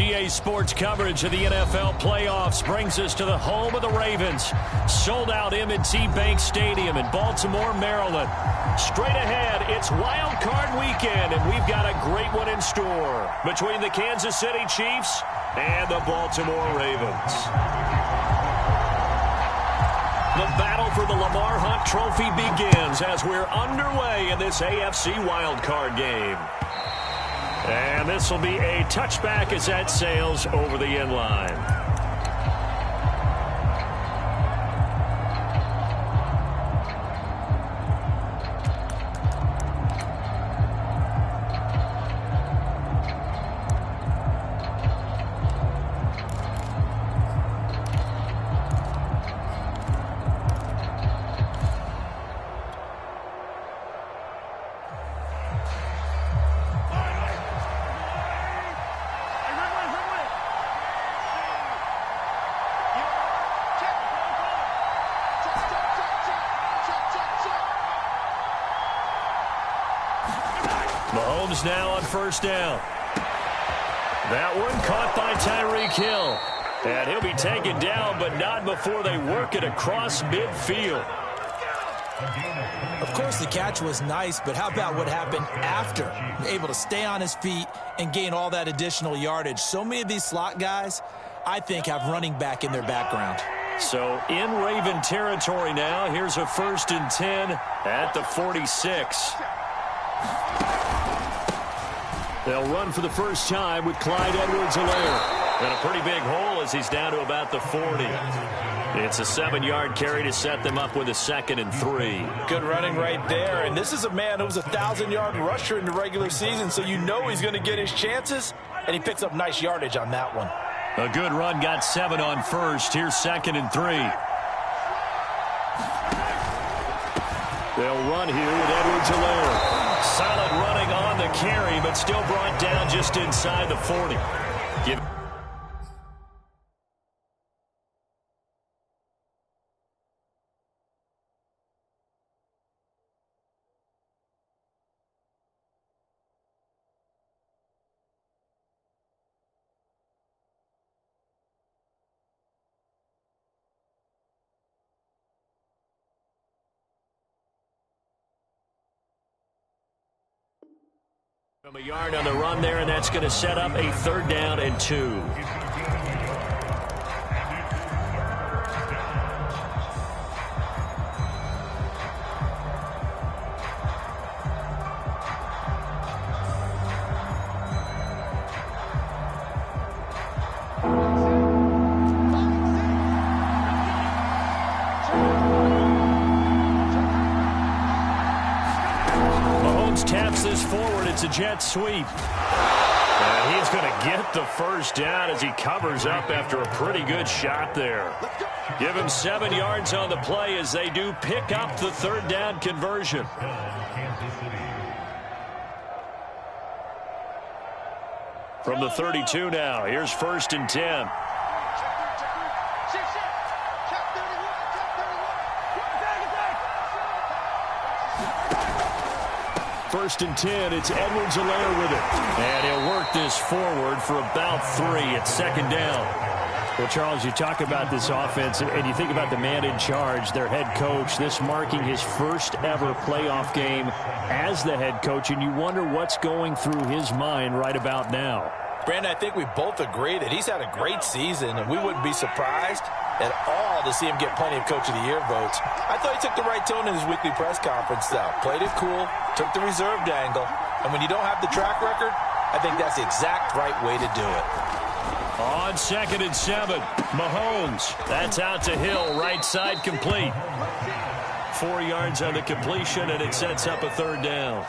USDA Sports coverage of the NFL playoffs brings us to the home of the Ravens. Sold out M&T Bank Stadium in Baltimore, Maryland. Straight ahead, it's Wild Card Weekend, and we've got a great one in store between the Kansas City Chiefs and the Baltimore Ravens. The battle for the Lamar Hunt Trophy begins as we're underway in this AFC wildcard game. And this will be a touchback as that sails over the end line. Mahomes now on first down. That one caught by Tyreek Hill. And he'll be taken down, but not before they work it across midfield. Of course, the catch was nice, but how about what happened after? Able to stay on his feet and gain all that additional yardage. So many of these slot guys, I think, have running back in their background. So in Raven territory now. Here's a 1st and 10 at the 46. They'll run for the first time with Clyde Edwards-Helaire. And a pretty big hole as he's down to about the 40. It's a 7-yard carry to set them up with a 2nd and 3. Good running right there. And this is a man who was a 1,000-yard rusher in the regular season, so you know he's going to get his chances. And he picks up nice yardage on that one. A good run, got 7 on first. Here's 2nd and 3. They'll run here with Edwards-Helaire. Solid running on the carry, but still brought down just inside the 40. From a yard on the run there, and that's going to set up a 3rd down and 2. Taps this forward. It's a jet sweep. And he's going to get the first down as he covers up after a pretty good shot there. Give him 7 yards on the play as they do pick up the 3rd down conversion. From the 32 now, here's 1st and 10. First and 10, it's Edwards-Helaire with it. And he'll work this forward for about 3 at 2nd down. Well, Charles, you talk about this offense, and you think about the man in charge, their head coach, this marking his first ever playoff game as the head coach, and you wonder what's going through his mind right about now. Brandon, I think we both agree that he's had a great season, and we wouldn't be surprised at all to see him get plenty of Coach of the Year votes. I thought he took the right tone in his weekly press conference, though. Played it cool, took the reserved angle, and when you don't have the track record, I think that's the exact right way to do it. On 2nd and 7, Mahomes. That's out to Hill, right side complete. 4 yards on the completion, and it sets up a 3rd down.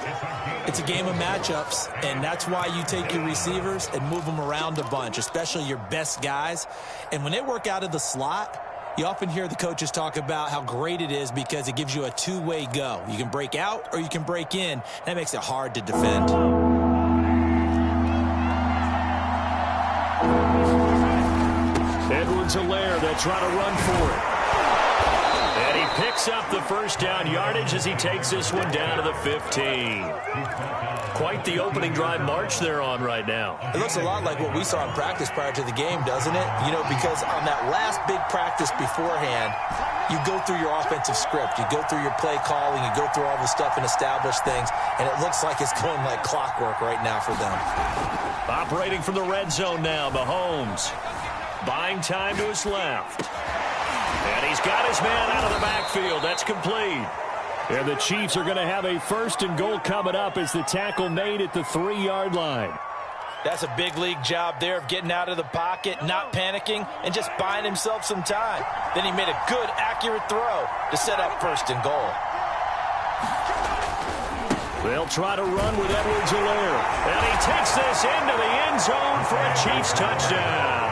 It's a game of matchups, and that's why you take your receivers and move them around a bunch, especially your best guys. And when they work out of the slot, you often hear the coaches talk about how great it is because it gives you a two-way go. You can break out or you can break in. That makes it hard to defend. Edwards-Helaire, they'll try to run for it. And he picks up the first down yardage as he takes this one down to the 15. Quite the opening drive march they're on right now. It looks a lot like what we saw in practice prior to the game, doesn't it? You know, because on that last big practice beforehand, you go through your offensive script. You go through your play calling. You go through all the stuff and establish things. And it looks like it's going like clockwork right now for them. Operating from the red zone now, Mahomes. Buying time to his left. And he's got his man out of the backfield. That's complete. And the Chiefs are going to have a 1st and goal coming up as the tackle made at the 3-yard line. That's a big league job there of getting out of the pocket, not panicking, and just buying himself some time. Then he made a good, accurate throw to set up 1st and goal. They'll try to run with Edwards-Helaire. And he takes this into the end zone for a Chiefs touchdown.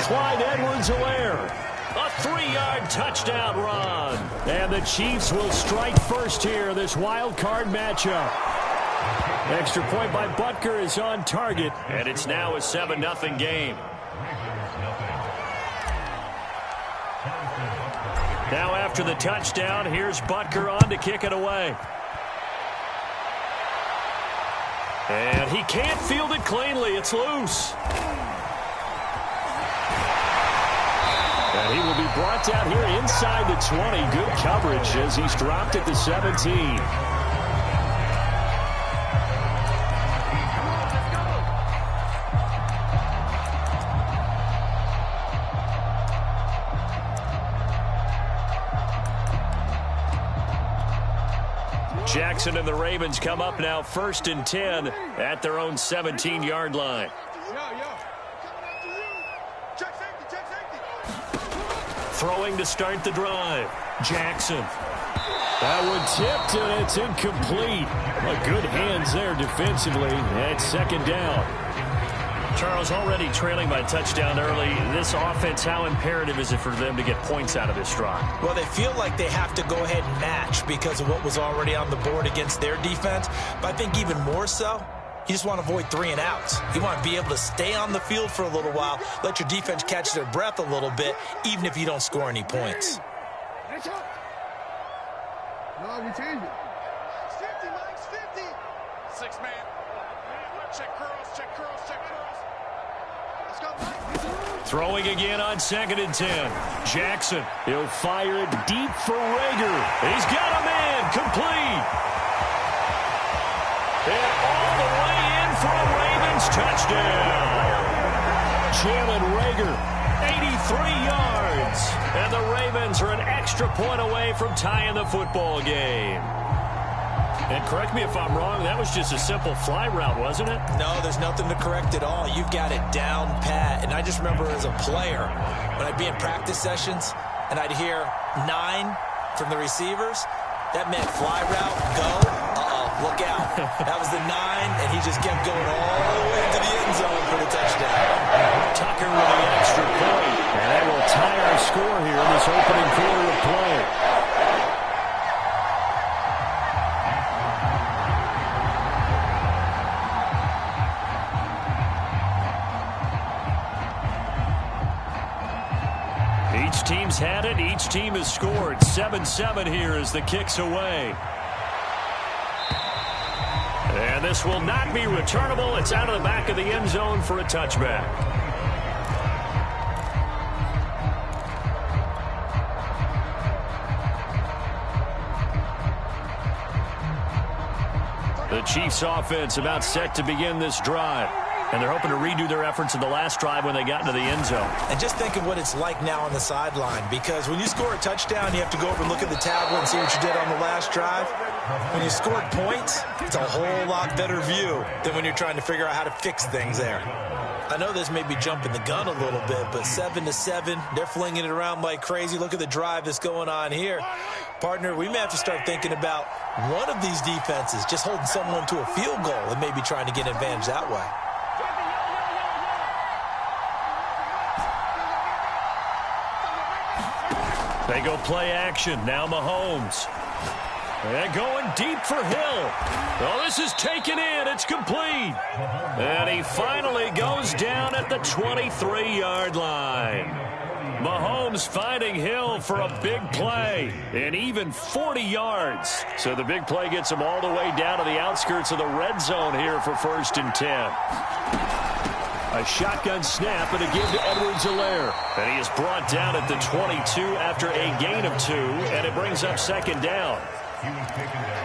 Clyde Edwards-Helaire. A 3-yard touchdown run. And the Chiefs will strike first here, this wild card matchup. Extra point by Butker is on target, and it's now a 7-0 game. Now after the touchdown, here's Butker on to kick it away. And he can't field it cleanly. It's loose. And he will be brought down here inside the 20. Good coverage as he's dropped at the 17. Jackson and the Ravens come up now 1st and 10 at their own 17-yard line. Throwing to start the drive. Jackson. That one tipped, and it's incomplete. Well, good hands there defensively. And 2nd down. Charles, already trailing by touchdown early. This offense, how imperative is it for them to get points out of this drive? Well, they feel like they have to go ahead and match because of what was already on the board against their defense. But I think even more so, you just want to avoid 3 and outs. You want to be able to stay on the field for a little while, let your defense catch their breath a little bit, even if you don't score any points. No, we change it. 50, Mike's 50. 6-man. Check curls, check curls, check curls. Let's go, Mike. Throwing again on 2nd and 10. Jackson. He'll fire it deep for Rager. He's got a man. Complete. And all the way in for a Ravens touchdown. Jalen Rager, 83 yards. And the Ravens are an extra point away from tying the football game. And correct me if I'm wrong, that was just a simple fly route, wasn't it? No, there's nothing to correct at all. You've got it down pat. And I just remember as a player, when I'd be in practice sessions and I'd hear 9 from the receivers, that meant fly route, go. Look out. That was the 9, and he just kept going all the way into the end zone for the touchdown. Tucker with the extra point. And that will tie our score here in this opening quarter of play. Each team's had it. Each team has scored. 7-7 here as the kick's away. And this will not be returnable. It's out of the back of the end zone for a touchback. The Chiefs offense about set to begin this drive. And they're hoping to redo their efforts in the last drive when they got into the end zone. And just think of what it's like now on the sideline, because when you score a touchdown, you have to go over and look at the tablet and see what you did on the last drive. When you scored points, it's a whole lot better view than when you're trying to figure out how to fix things there. I know this may be jumping the gun a little bit, but 7-7, they're flinging it around like crazy. Look at the drive that's going on here. Partner, we may have to start thinking about one of these defenses just holding someone to a field goal and maybe trying to get an advantage that way. They go play action. Now Mahomes. And going deep for Hill. Oh, this is taken in. It's complete. And he finally goes down at the 23-yard line. Mahomes finding Hill for a big play, and even 40 yards. So the big play gets him all the way down to the outskirts of the red zone here for 1st and 10. A shotgun snap and a give to Edwards-Helaire. And he is brought down at the 22 after a gain of 2, and it brings up 2nd down.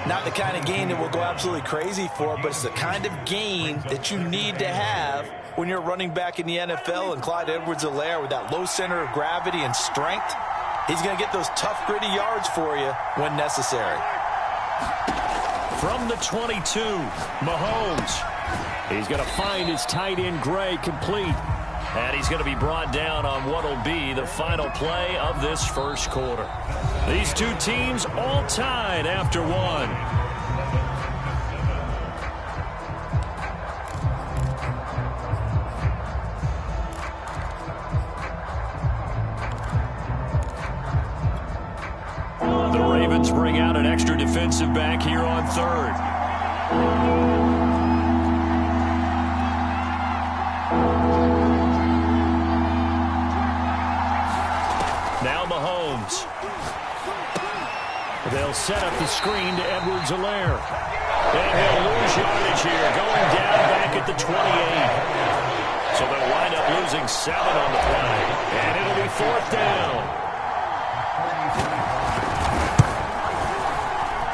Not the kind of gain that we'll go absolutely crazy for, but it's the kind of gain that you need to have when you're running back in the NFL. And Clyde Edwards-Helaire, with that low center of gravity and strength, he's going to get those tough, gritty yards for you when necessary. From the 22, Mahomes. He's going to find his tight end Gray complete. And he's going to be brought down on what will be the final play of this first quarter. These two teams all tied after 1. The Ravens bring out an extra defensive back here on 3rd. Now Mahomes. They'll set up the screen to Edwards-Helaire. And he'll lose yardage here, going down back at the 28. So they'll wind up losing 7 on the play. And it'll be 4th down.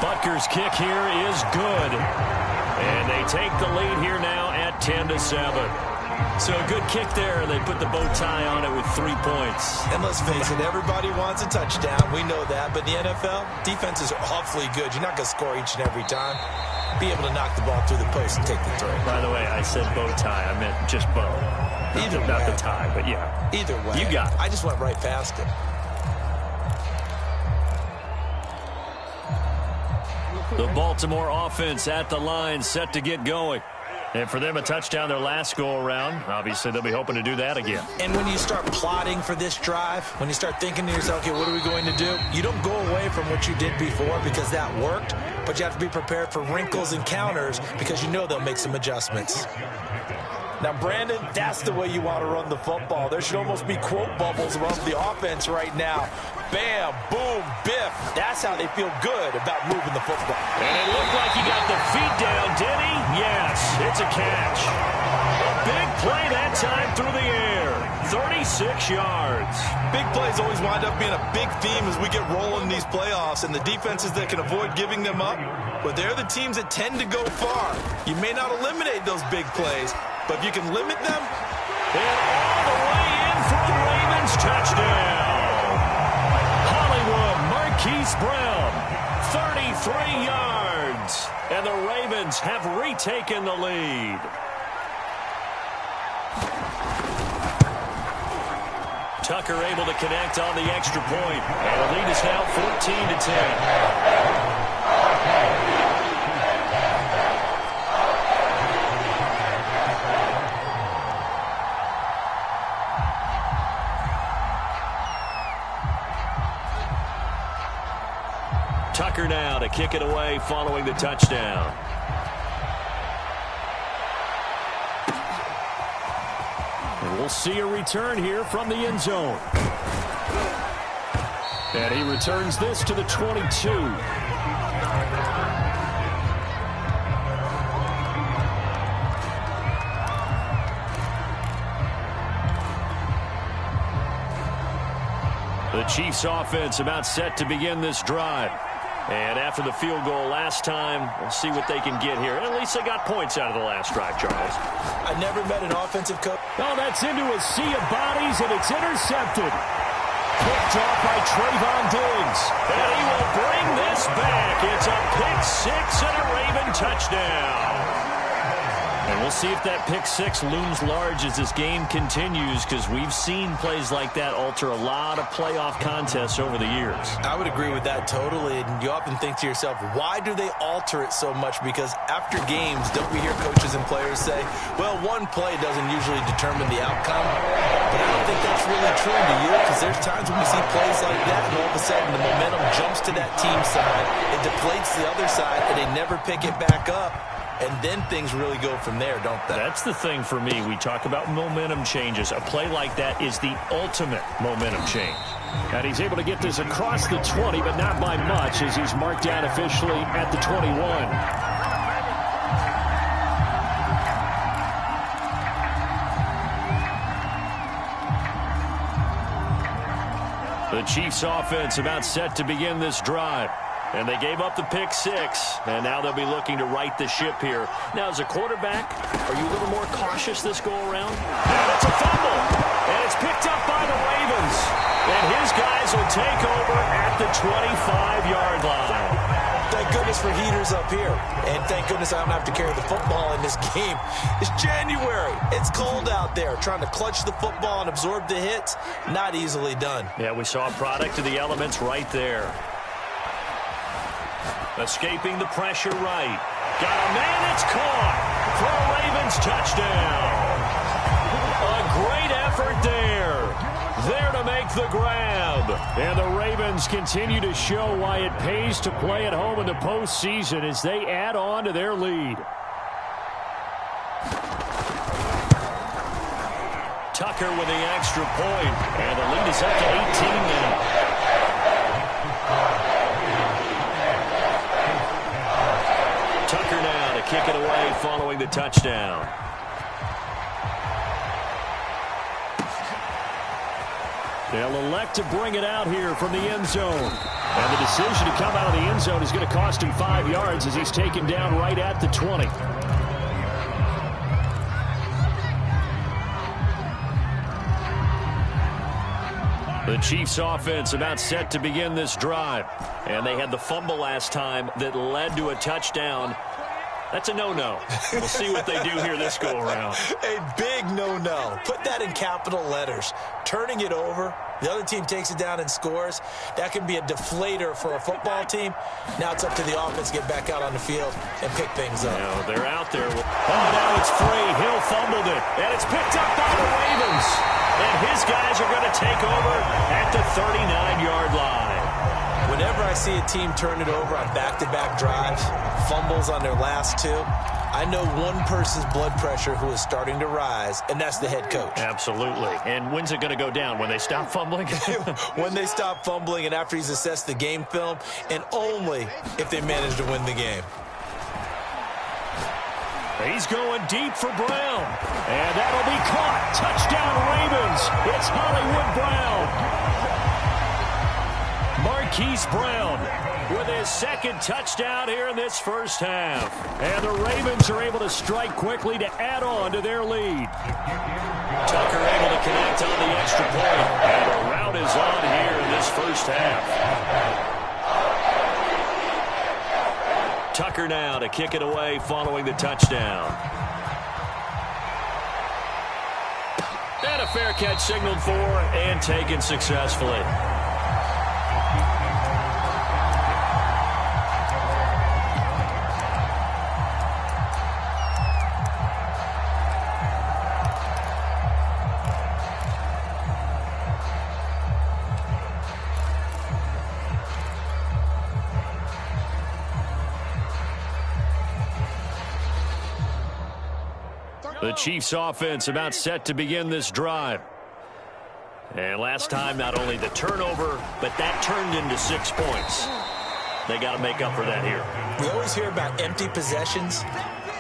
Butker's kick here is good. And they take the lead here now at 10-7. So a good kick there, and they put the bow tie on it with 3 points. And let's face it, everybody wants a touchdown. We know that. But in the NFL, defenses are awfully good. You're not going to score each and every time. Be able to knock the ball through the post and take the throw. By the way, I said bow tie. I meant just bow. Not the tie, but yeah. Either way. You got it. I just went right past it. The Baltimore offense at the line, set to get going. And for them, a touchdown their last go-around. Obviously, they'll be hoping to do that again. And when you start plotting for this drive, when you start thinking to yourself, okay, what are we going to do? You don't go away from what you did before because that worked, but you have to be prepared for wrinkles and counters because you know they'll make some adjustments. Now, Brandon, that's the way you want to run the football. There should almost be quote bubbles around the offense right now. Bam, boom, biff. That's how they feel good about moving the football. And it looked like he got the feet down, did he? Yes, it's a catch. A big play that time through the air. 36 yards. Big plays always wind up being a big theme as we get rolling in these playoffs, and the defenses that can avoid giving them up, but they're the teams that tend to go far. You may not eliminate those big plays, but if you can limit them. And all the way in for the Ravens touchdown. Hollywood Marquise Brown, 33 yards. And the Ravens have retaken the lead. Tucker able to connect on the extra point. And the lead is now 14-10. Tucker now to kick it away following the touchdown. And we'll see a return here from the end zone. And he returns this to the 22. The Chiefs offense about set to begin this drive. And after the field goal last time, we'll see what they can get here. At least they got points out of the last drive, Charles. I never met an offensive coach. Oh, that's into a sea of bodies, and it's intercepted. Picked off by Trayvon Diggs. And he will bring this back. It's a pick six and a Raven touchdown. And we'll see if that pick six looms large as this game continues, because we've seen plays like that alter a lot of playoff contests over the years. I would agree with that totally. And you often think to yourself, why do they alter it so much? Because after games, don't we hear coaches and players say, well, one play doesn't usually determine the outcome. But I don't think that's really true to you, because there's times when we see plays like that, and all of a sudden the momentum jumps to that team side. It deflates the other side, and they never pick it back up. and then things really go from there, don't they? That's the thing for me. We talk about momentum changes. A play like that is the ultimate momentum change. And he's able to get this across the 20, but not by much, as he's marked down officially at the 21. The Chiefs offense about set to begin this drive. And they gave up the pick six, and now they'll be looking to right the ship here. Now, as a quarterback, are you a little more cautious this go-around? And it's a fumble, and it's picked up by the Ravens. And his guys will take over at the 25-yard line. Thank goodness for heaters up here. And thank goodness I don't have to carry the football in this game. It's January. It's cold out there. Trying to clutch the football and absorb the hits, not easily done. Yeah, we saw a product of the elements right there. Escaping the pressure right. Got a man, it's caught for a Ravens touchdown. A great effort there. There to make the grab. And the Ravens continue to show why it pays to play at home in the postseason as they add on to their lead. Tucker with the extra point. And the lead is up to 18 now. Tucker now to kick it away following the touchdown. They'll elect to bring it out here from the end zone. And the decision to come out of the end zone is going to cost him 5 yards as he's taken down right at the 20. The Chiefs offense about set to begin this drive. And they had the fumble last time that led to a touchdown. That's a no-no. We'll see what they do here this go-around. A big no-no. Put that in capital letters. Turning it over, the other team takes it down and scores. That can be a deflator for a football team. Now it's up to the offense to get back out on the field and pick things up. Now they're out there. Oh, now it's free. Hill fumbled it. And it's picked up by the Ravens. And his guys are going to take over at the 39-yard line. Whenever I see a team turn it over on back-to-back drives, fumbles on their last two, I know one person's blood pressure who is starting to rise, and that's the head coach. Absolutely. And when's it going to go down? When they stop fumbling? When they stop fumbling and after he's assessed the game film, and only if they manage to win the game. He's going deep for Brown. And that'll be caught. Touchdown, Ravens. It's Hollywood Brown. Marquise Brown with his second touchdown here in this first half. And the Ravens are able to strike quickly to add on to their lead. Tucker able to connect on the extra point. And the rout is on here in this first half. Tucker now to kick it away following the touchdown. And a fair catch signaled for and taken successfully. The Chiefs offense about set to begin this drive. And last time, not only the turnover, but that turned into 6 points. They got to make up for that here. We always hear about empty possessions,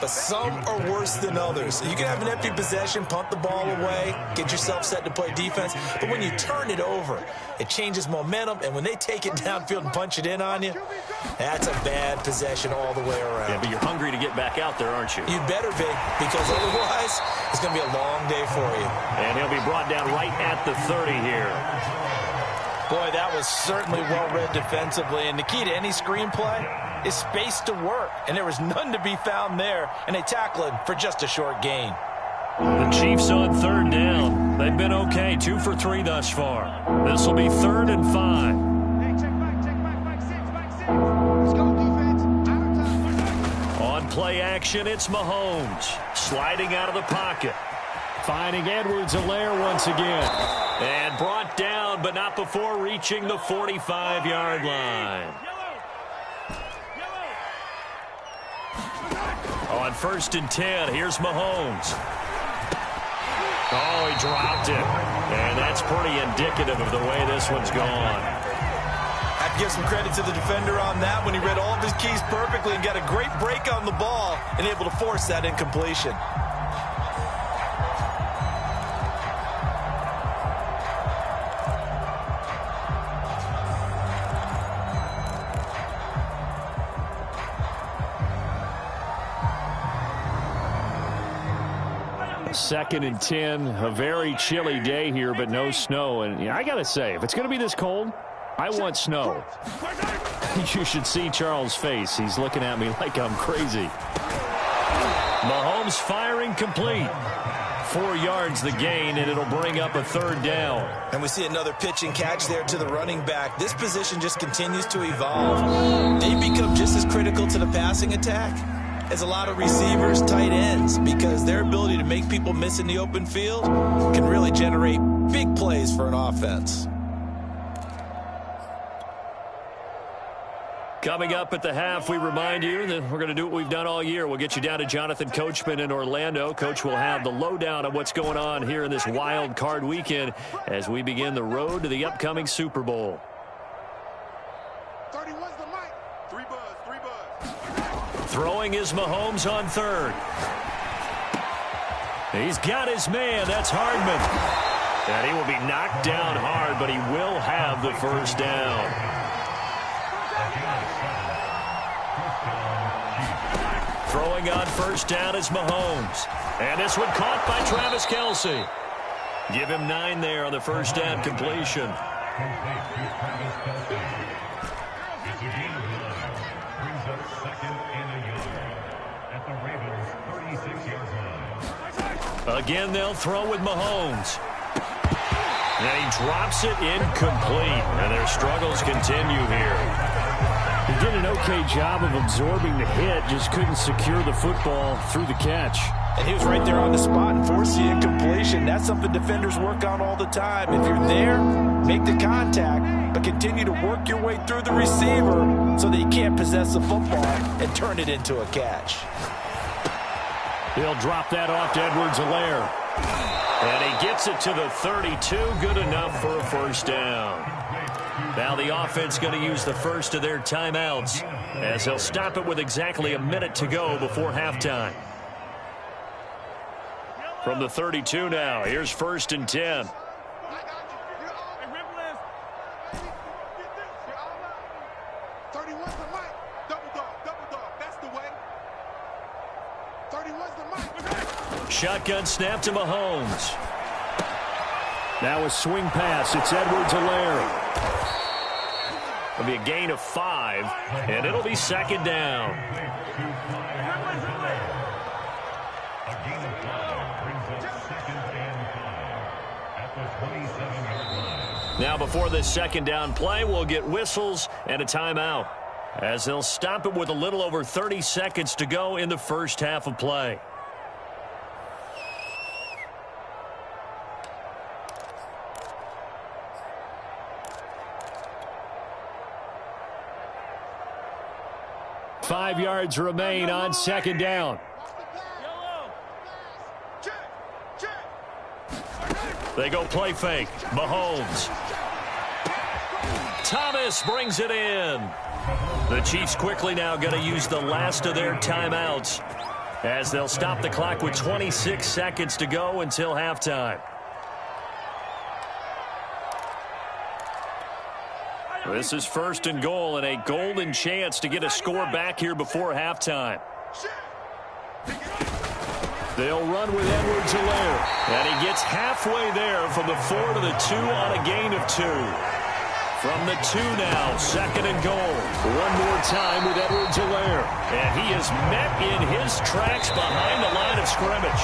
but some are worse than others. You can have an empty possession, punt the ball away, get yourself set to play defense, but when you turn it over, it changes momentum, and when they take it downfield and punch it in on you, that's a bad possession all the way around. Yeah, but you're hungry to get back out there, aren't you? You better be, because otherwise it's going to be a long day for you. And he'll be brought down right at the 30 here. Boy, that was certainly well-read defensively, and the key to any screenplay is space to work, and there was none to be found there, and they tackle him for just a short gain. The Chiefs on third down. They've been okay, 2 for 3 thus far. This will be 3rd and 5. Hey, check back, 6. Let's go, defense. On play action, it's Mahomes. Sliding out of the pocket. Finding Edwards-Helaire once again. And brought down, but not before reaching the 45-yard line. Oh, On 1st and 10, here's Mahomes. Oh, he dropped it. And that's pretty indicative of the way this one's gone. I give some credit to the defender on that when he read all of his keys perfectly and got a great break on the ball and able to force that incompletion. Second and 10, a very chilly day here, but no snow. And I got to say, if it's going to be this cold, I want snow. You should see Charles' face. He's looking at me like I'm crazy. Mahomes firing complete. 4 yards the gain, and it'll bring up a 3rd down. And we see another pitch and catch there to the running back. This position just continues to evolve. They become just as critical to the passing attack as a lot of receivers, tight ends, because their ability to make people miss in the open field can really generate big plays for an offense. Coming up at the half, we remind you that we're going to do what we've done all year. We'll get you down to Jonathan Coachman in Orlando. Coach will have the lowdown of what's going on here in this wild card weekend as we begin the road to the upcoming Super Bowl. 31's the mic. 3 buzz. Throwing is Mahomes on 3rd. He's got his man. That's Hardman. And he will be knocked down hard, but he will have the 1st down. Throwing on 1st down is Mahomes. And this one caught by Travis Kelce. Give him 9 there on the 1st down completion. Again, they'll throw with Mahomes. And he drops it incomplete. And their struggles continue here. He did an okay job of absorbing the hit, just couldn't secure the football through the catch. And he was right there on the spot and forced the incompletion. That's something defenders work on all the time. If you're there, make the contact, but continue to work your way through the receiver so that you can't possess the football and turn it into a catch. He'll drop that off to Edwards-Helaire. And he gets it to the 32. Good enough for a 1st down. Now the offense going to use the first of their timeouts as they'll stop it with exactly a minute to go before halftime. From the 32 now, here's 1st and 10. 31's the mic. Double dog. That's the way. 31's the mic. Shotgun snap to Mahomes. Now a swing pass. It's Edwards-Helaire. It'll be a gain of 5, and it'll be 2nd down. Now before this 2nd down play, we'll get whistles and a timeout as they'll stop it with a little over 30 seconds to go in the 1st half of play. Five yards remain on 2nd down. They go play fake. Mahomes. Thomas brings it in. The Chiefs quickly now going to use the last of their timeouts as they'll stop the clock with 26 seconds to go until halftime. This is 1st and goal and a golden chance to get a score back here before halftime. They'll run with Edwards-Helaire. And he gets halfway there from the 4 to the 2 on a gain of 2. From the 2 now, 2nd and goal. One more time with Edwards-Helaire. And he is met in his tracks behind the line of scrimmage.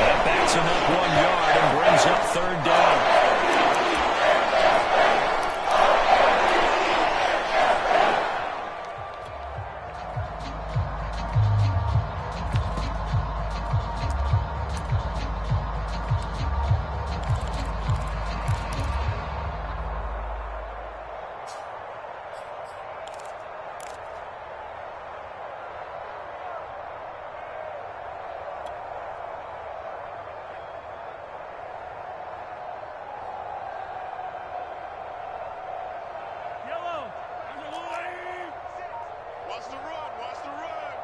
That backs him up 1 yard and brings up 3rd down. Watch the run. Watch the run.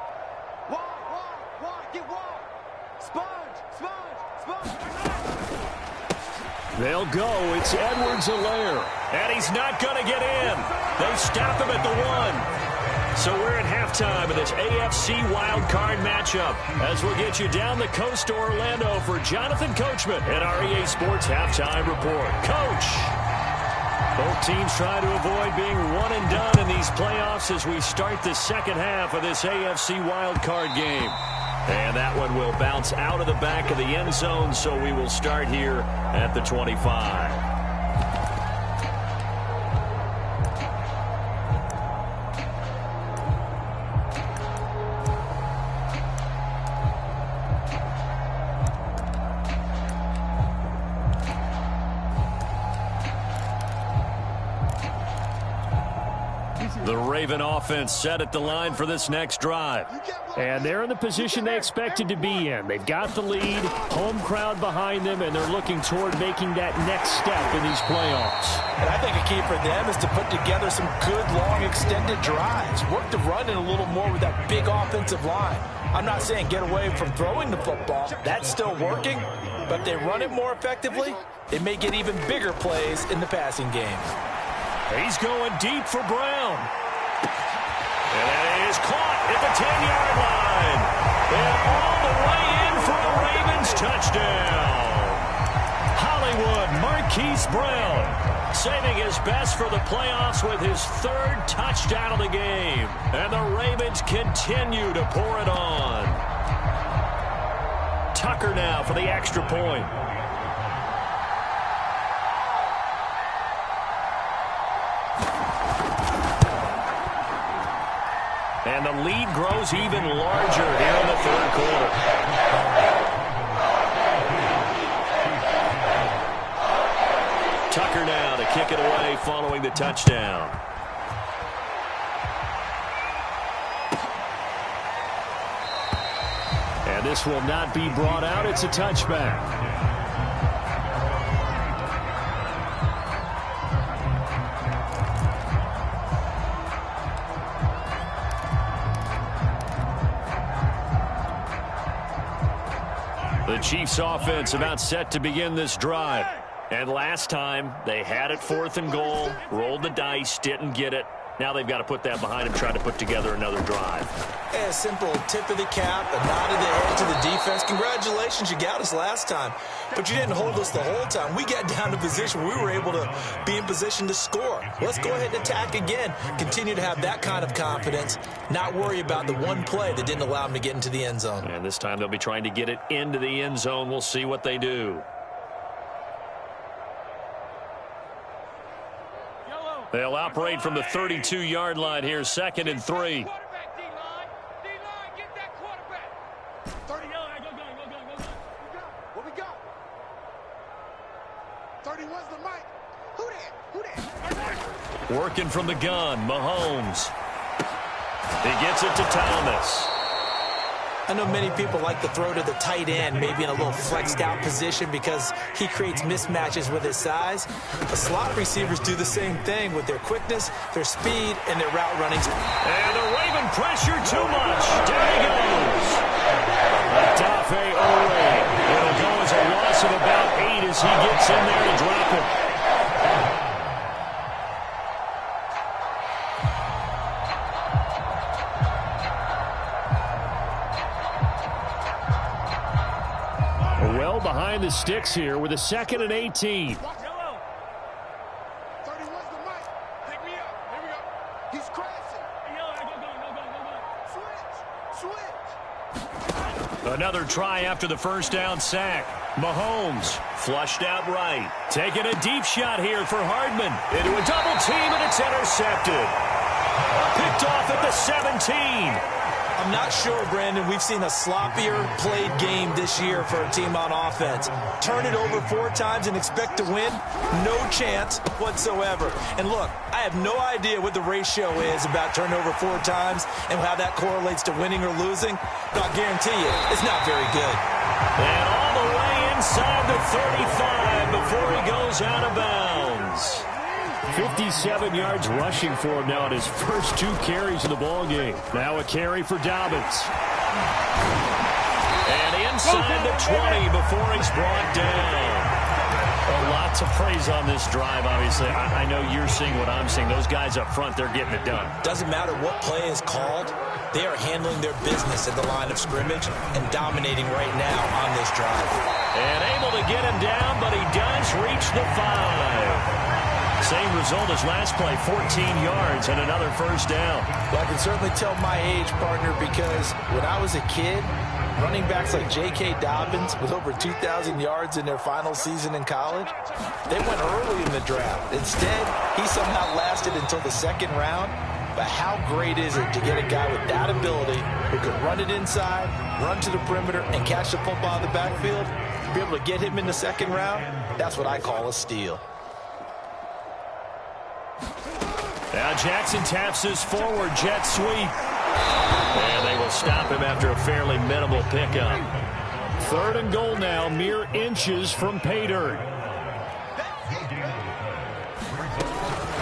Wide. Get wide. Sponge. They'll go. It's Edwards-Helaire. And he's not going to get in. They stop him at the 1. So we're at halftime of this AFC wildcard matchup as we'll get you down the coast to Orlando for Jonathan Coachman at our EA Sports Halftime Report. Coach! Both teams try to avoid being one and done in these playoffs as we start the second half of this AFC wildcard game. And that one will bounce out of the back of the end zone, so we will start here at the 25. The Raven offense set at the line for this next drive. And they're in the position they expected to be in. They've got the lead, home crowd behind them, and they're looking toward making that next step in these playoffs. And I think a key for them is to put together some good, long, extended drives. Work the run in a little more with that big offensive line. I'm not saying get away from throwing the football. That's still working. But if they run it more effectively, they may get even bigger plays in the passing game. He's going deep for Brown. And that is caught at the 10-yard line. And all the way in for a Ravens touchdown. Hollywood Marquise Brown saving his best for the playoffs with his 3rd touchdown of the game. And the Ravens continue to pour it on. Tucker now for the extra point. And the lead grows even larger here in the 3rd quarter. Tucker now to kick it away following the touchdown. And this will not be brought out. It's a touchback. The Chiefs offense about set to begin this drive. And last time, they had it 4th and goal, rolled the dice, didn't get it. Now they've got to put that behind them, try to put together another drive. A simple tip of the cap, a nod of the head to the defense. Congratulations, you got us last time. But you didn't hold us the whole time. We got down to position where we were able to be in position to score. Let's go ahead and attack again. Continue to have that kind of confidence. Not worry about the one play that didn't allow them to get into the end zone. And this time they'll be trying to get it into the end zone. We'll see what they do. They'll operate from the 32-yard line here, 2nd and 3. What we got? 31's the mic. Who that? Working from the gun, Mahomes. He gets it to Thomas. I know many people like to throw to the tight end, maybe in a little flexed out position because he creates mismatches with his size. The slot receivers do the same thing with their quickness, their speed, and their route running. And the Raven pressure too much. Down he goes. Adafe Ore. It'll go as a loss of about 8 as he gets in there to drop it. Well behind the sticks here with a 2nd and 18. 31's the mic. Pick me up. Here we go. He's crashing. Switch. Another try after the first down sack. Mahomes flushed out right. Taking a deep shot here for Hardman. Into a double team, and it's intercepted. Picked off at the 17. I'm not sure, Brandon, we've seen a sloppier played game this year for a team on offense. Turn it over 4 times and expect to win? No chance whatsoever. And look, I have no idea what the ratio is about turnover 4 times and how that correlates to winning or losing, but I'll guarantee you, it's not very good. And all the way inside the 35 before he goes out of bounds. 57 yards rushing for him now in his first 2 carries of the ball game. Now a carry for Dobbins. And inside the 20 before he's brought down. Lots of praise on this drive, obviously. I know you're seeing what I'm seeing. Those guys up front, they're getting it done. Doesn't matter what play is called. They are handling their business at the line of scrimmage and dominating right now on this drive. And able to get him down, but he does reach the 5. Same result as last play, 14 yards and another first down. Well, I can certainly tell my age, partner, because when I was a kid, running backs like J.K. Dobbins with over 2,000 yards in their final season in college, they went early in the draft. Instead, he somehow lasted until the 2nd round. But how great is it to get a guy with that ability who can run it inside, run to the perimeter, and catch the football in the backfield? Be able to get him in the 2nd round, that's what I call a steal. Now Jackson taps his forward jet sweep. And they will stop him after a fairly minimal pickup. 3rd and goal now, mere inches from pay dirt.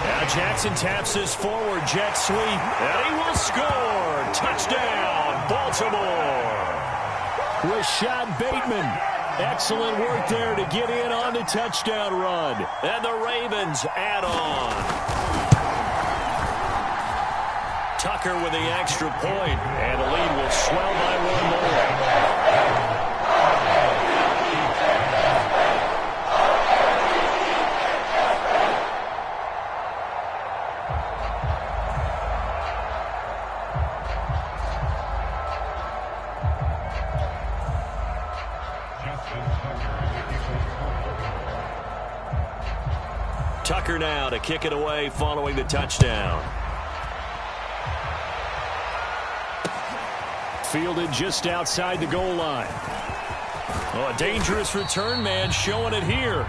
Now Jackson taps his forward jet sweep. And he will score. Touchdown, Baltimore. Rashad Bateman. Excellent work there to get in on the touchdown run. And the Ravens add on. Tucker with the extra point, and the lead will swell by 1 more. Tucker now to kick it away following the touchdown. Fielded just outside the goal line. Oh, a dangerous return man showing it here.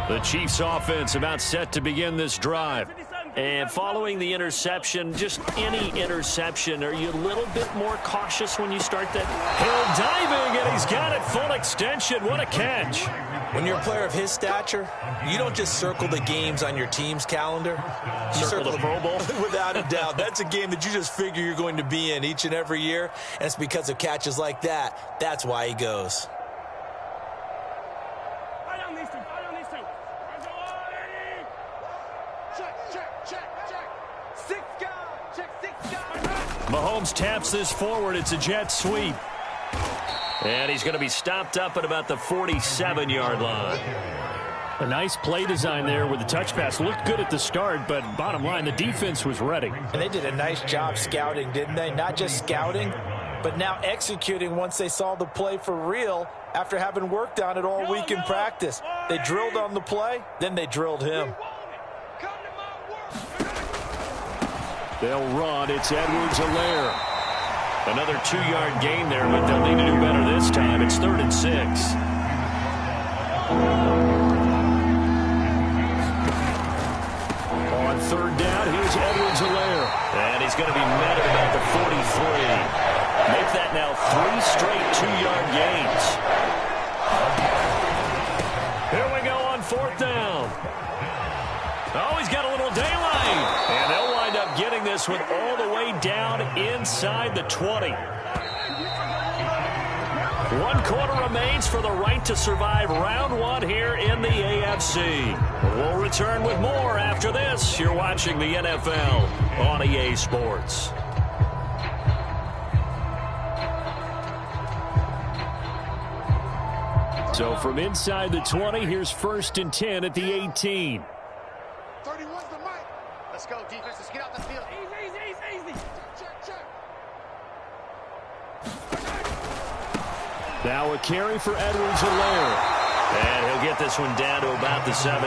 The Chiefs offense about set to begin this drive. And following the interception, just any interception, are you a little bit more cautious when you start that? Hill diving, and he's got it full extension. What a catch. When you're a player of his stature, you don't just circle the games on your team's calendar. You circle the Pro Bowl? Without a doubt. That's a game that you just figure you're going to be in each and every year. And it's because of catches like that. That's why he goes. Mahomes taps this forward. It's a jet sweep. And he's going to be stopped up at about the 47-yard line. A nice play design there with the touch pass. Looked good at the start, but bottom line, the defense was ready. And they did a nice job scouting, didn't they? Not just scouting, but now executing once they saw the play for real after having worked on it all week in practice. They drilled on the play, then they drilled him. They'll run. It's Edwards-Helaire. Another 2-yard gain there, but they'll need to do better this time. It's 3rd and 6. On 3rd down, here's Edwards-Helaire. And he's going to be met at about the 43. Make that now 3 straight 2-yard gains. Here we go on 4th down. Oh, he's got a little daylight. And they'll wind up getting this one all the way down inside the 20. 1 quarter remains for the right to survive round 1 here in the AFC. We'll return with more after this. You're watching the NFL on EA Sports. So from inside the 20, here's 1st and 10 at the 18. 31's the mic. Let's go, defense. Let's get out the field. Easy. Check. Now a carry for Edwards-Helaire. And he'll get this one down to about the 17.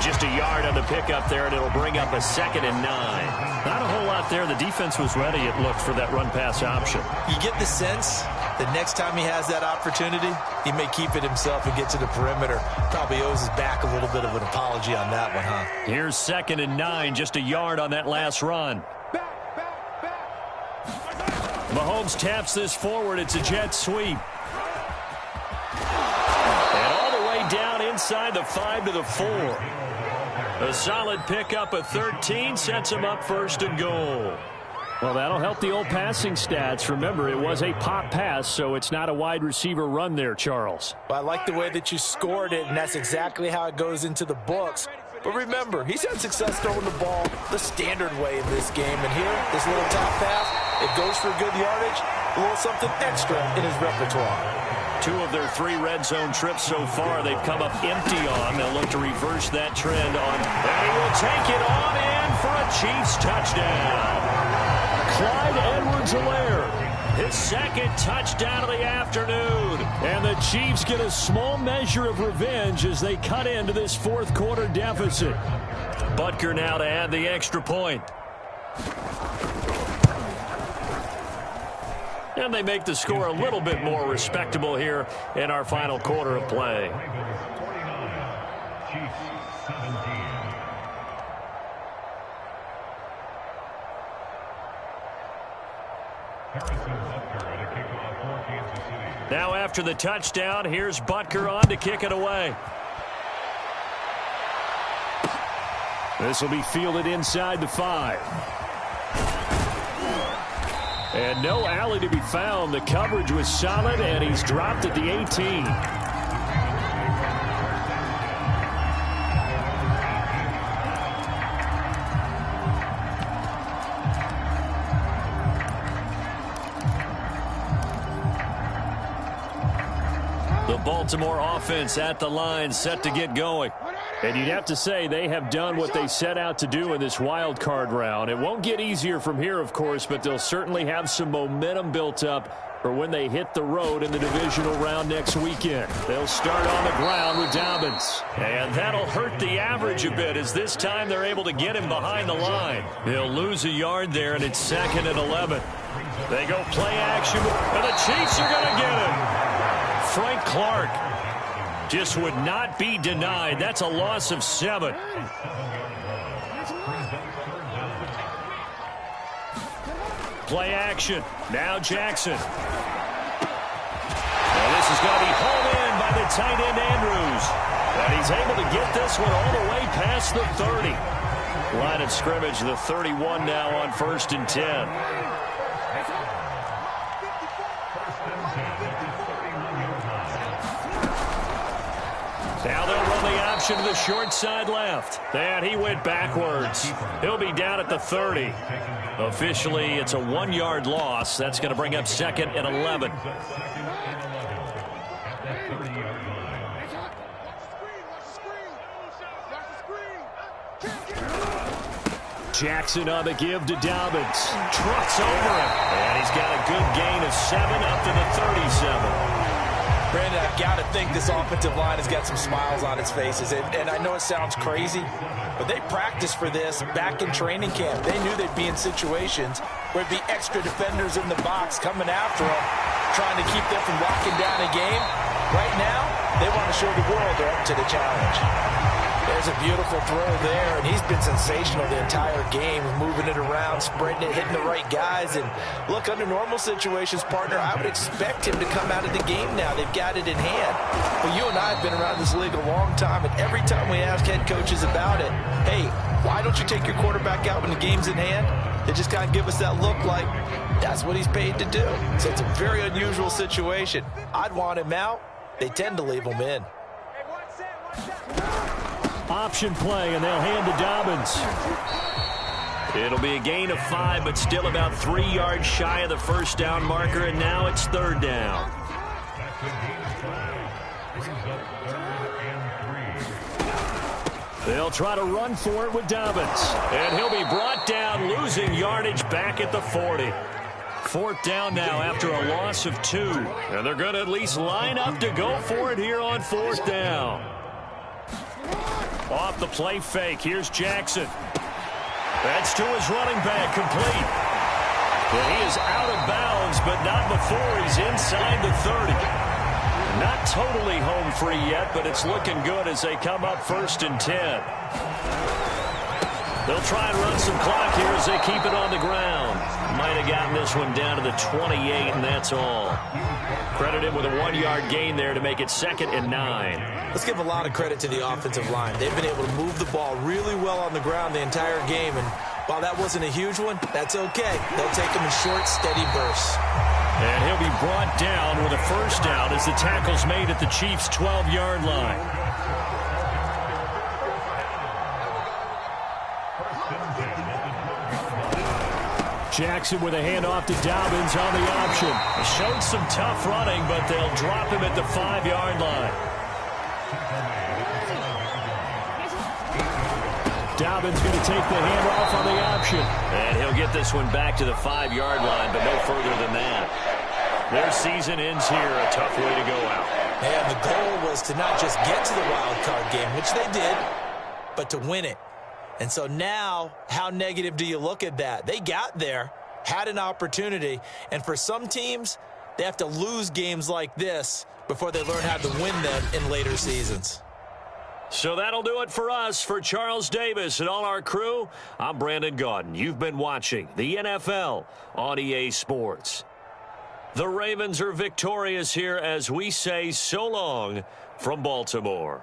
Just a yard on the pickup there, and it'll bring up a 2nd and 9. Not a whole lot there. The defense was ready, it looked, for that run-pass option. You get the sense The next time he has that opportunity, he may keep it himself and get to the perimeter. Probably owes his back a little bit of an apology on that one, huh? Here's 2nd and 9, just a yard on that last run. Mahomes taps this forward. It's a jet sweep. And all the way down inside the 5 to the 4. A solid pickup of 13 sets him up 1st and goal. Well, that'll help the old passing stats. Remember, it was a pop pass, so it's not a wide receiver run there, Charles. Well, I like the way that you scored it, and that's exactly how it goes into the books. But remember, he's had success throwing the ball the standard way in this game. And here, this little top pass, it goes for good yardage, a little something extra in his repertoire. 2 of their 3 red zone trips so far, they've come up empty on. They'll look to reverse that trend on. And he will take it on in for a Chiefs touchdown. Clyde Edwards-Helaire, his 2nd touchdown of the afternoon. And the Chiefs get a small measure of revenge as they cut into this 4th quarter deficit. Butker now to add the extra point. And they make the score a little bit more respectable here in our final quarter of play. Now after the touchdown, here's Butker on to kick it away. This will be fielded inside the 5. And no alley to be found. The coverage was solid, and he's dropped at the 18. The Baltimore offense at the line, set to get going. And you'd have to say they have done what they set out to do in this wild card round. It won't get easier from here, of course, but they'll certainly have some momentum built up for when they hit the road in the divisional round next weekend. They'll start on the ground with Dobbins. And that'll hurt the average a bit, as this time they're able to get him behind the line. They'll lose a yard there, and it's 2nd and 11. They go play action, and the Chiefs are going to get him. Frank Clark just would not be denied. That's a loss of 7. Play action. Now Jackson. And this is going to be hauled in by the tight end Andrews. And he's able to get this one all the way past the 30. Line of scrimmage, the 31 now on 1st and 10. Now they'll run the option to the short side left. And he went backwards. He'll be down at the 30. Officially, it's a 1-yard loss. That's going to bring up 2nd and 11. Jackson on the give to Dobbins. Trots over him. And he's got a good gain of 7 up to the 37. Brandon, I've got to think this offensive line has got some smiles on its faces. And I know it sounds crazy, but they practiced for this back in training camp. They knew they'd be in situations where there'd be extra defenders in the box coming after them, trying to keep them from locking down a game. Right now, they want to show the world they're up to the challenge. There's a beautiful throw there, and he's been sensational the entire game, moving it around, spreading it, hitting the right guys. And look, under normal situations, partner, I would expect him to come out of the game now. They've got it in hand. But you and I have been around this league a long time, and every time we ask head coaches about it, hey, why don't you take your quarterback out when the game's in hand? They just kind of give us that look like that's what he's paid to do. So it's a very unusual situation. I'd want him out. They tend to leave him in. Option play, and they'll hand to Dobbins. It'll be a gain of 5, but still about 3 yards shy of the first down marker, and now it's 3rd down. They'll try to run for it with Dobbins. And he'll be brought down, losing yardage back at the 40. 4th down now after a loss of 2. And they're going to at least line up to go for it here on 4th down. Off the play fake, here's Jackson. That's to his running back, complete. And he is out of bounds, but not before he's inside the 30. Not totally home free yet, but it's looking good as they come up 1st and 10. They'll try and run some clock here as they keep it on the ground. Might have gotten this one down to the 28, and that's all. Credited with a 1-yard gain there to make it 2nd and 9. Let's give a lot of credit to the offensive line. They've been able to move the ball really well on the ground the entire game, and while that wasn't a huge one, that's okay. They'll take them in short, steady bursts. And he'll be brought down with a 1st down as the tackle's made at the Chiefs' 12-yard line. Jackson with a handoff to Dobbins on the option. Showed some tough running, but they'll drop him at the 5-yard line. Dobbins going to take the handoff on the option. And he'll get this one back to the 5-yard line, but no further than that. Their season ends here, a tough way to go out. And the goal was to not just get to the wild card game, which they did, but to win it. And so now, how negative do you look at that? They got there, had an opportunity, and for some teams, they have to lose games like this before they learn how to win them in later seasons. So that'll do it for us. For Charles Davis and all our crew, I'm Brandon Gaudin. You've been watching the NFL on EA Sports. The Ravens are victorious here as we say so long from Baltimore.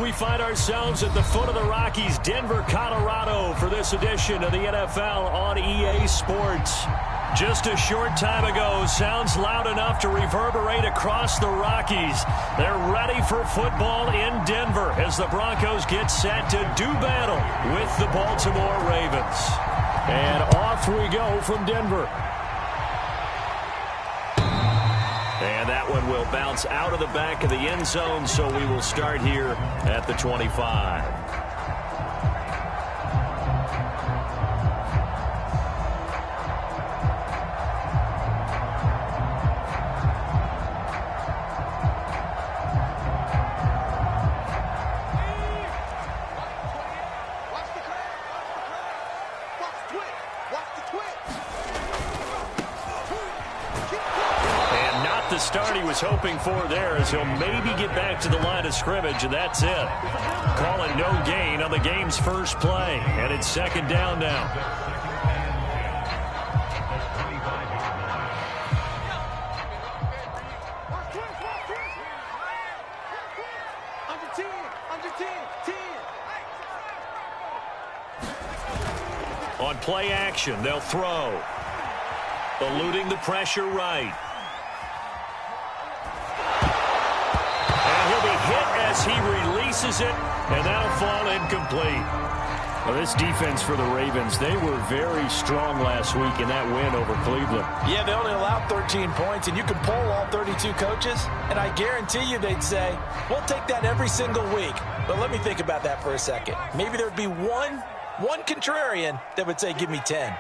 we find ourselves at the foot of the Rockies, Denver, Colorado, for this edition of the NFL on EA Sports. Just a short time ago, sounds loud enough to reverberate across the Rockies. They're ready for football in Denver as the Broncos get set to do battle with the Baltimore Ravens. And off we go from Denver. And that one will bounce out of the back of the end zone, so we will start here at the 25. Start he was hoping for there as he'll maybe get back to the line of scrimmage, and that's it. Calling no gain on the game's first play, and it's second down now. On play action, they'll throw. Eluding the pressure right. As he releases it, and that'll fall incomplete. Well, this defense for the Ravens, they were very strong last week in that win over Cleveland. Yeah, they only allowed 13 points, and you can poll all 32 coaches, and I guarantee you they'd say, we'll take that every single week. But let me think about that for a second. Maybe there'd be one contrarian that would say, give me 10.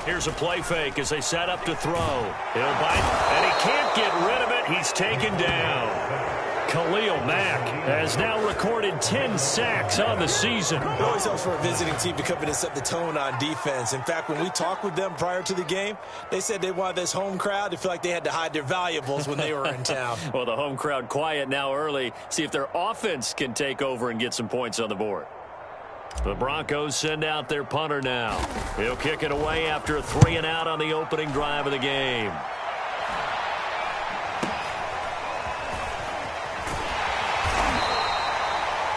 Here's a play fake as they set up to throw. He'll bite, and he can't get rid of it. He's taken down. Khalil Mack has now recorded 10 sacks on the season. It always helps for a visiting team to come in and set the tone on defense. In fact, when we talked with them prior to the game, they said they wanted this home crowd to feel like they had to hide their valuables when they were in town. Well, the home crowd quiet now early. See if their offense can take over and get some points on the board. The Broncos send out their punter now. He'll kick it away after a 3-and-out on the opening drive of the game.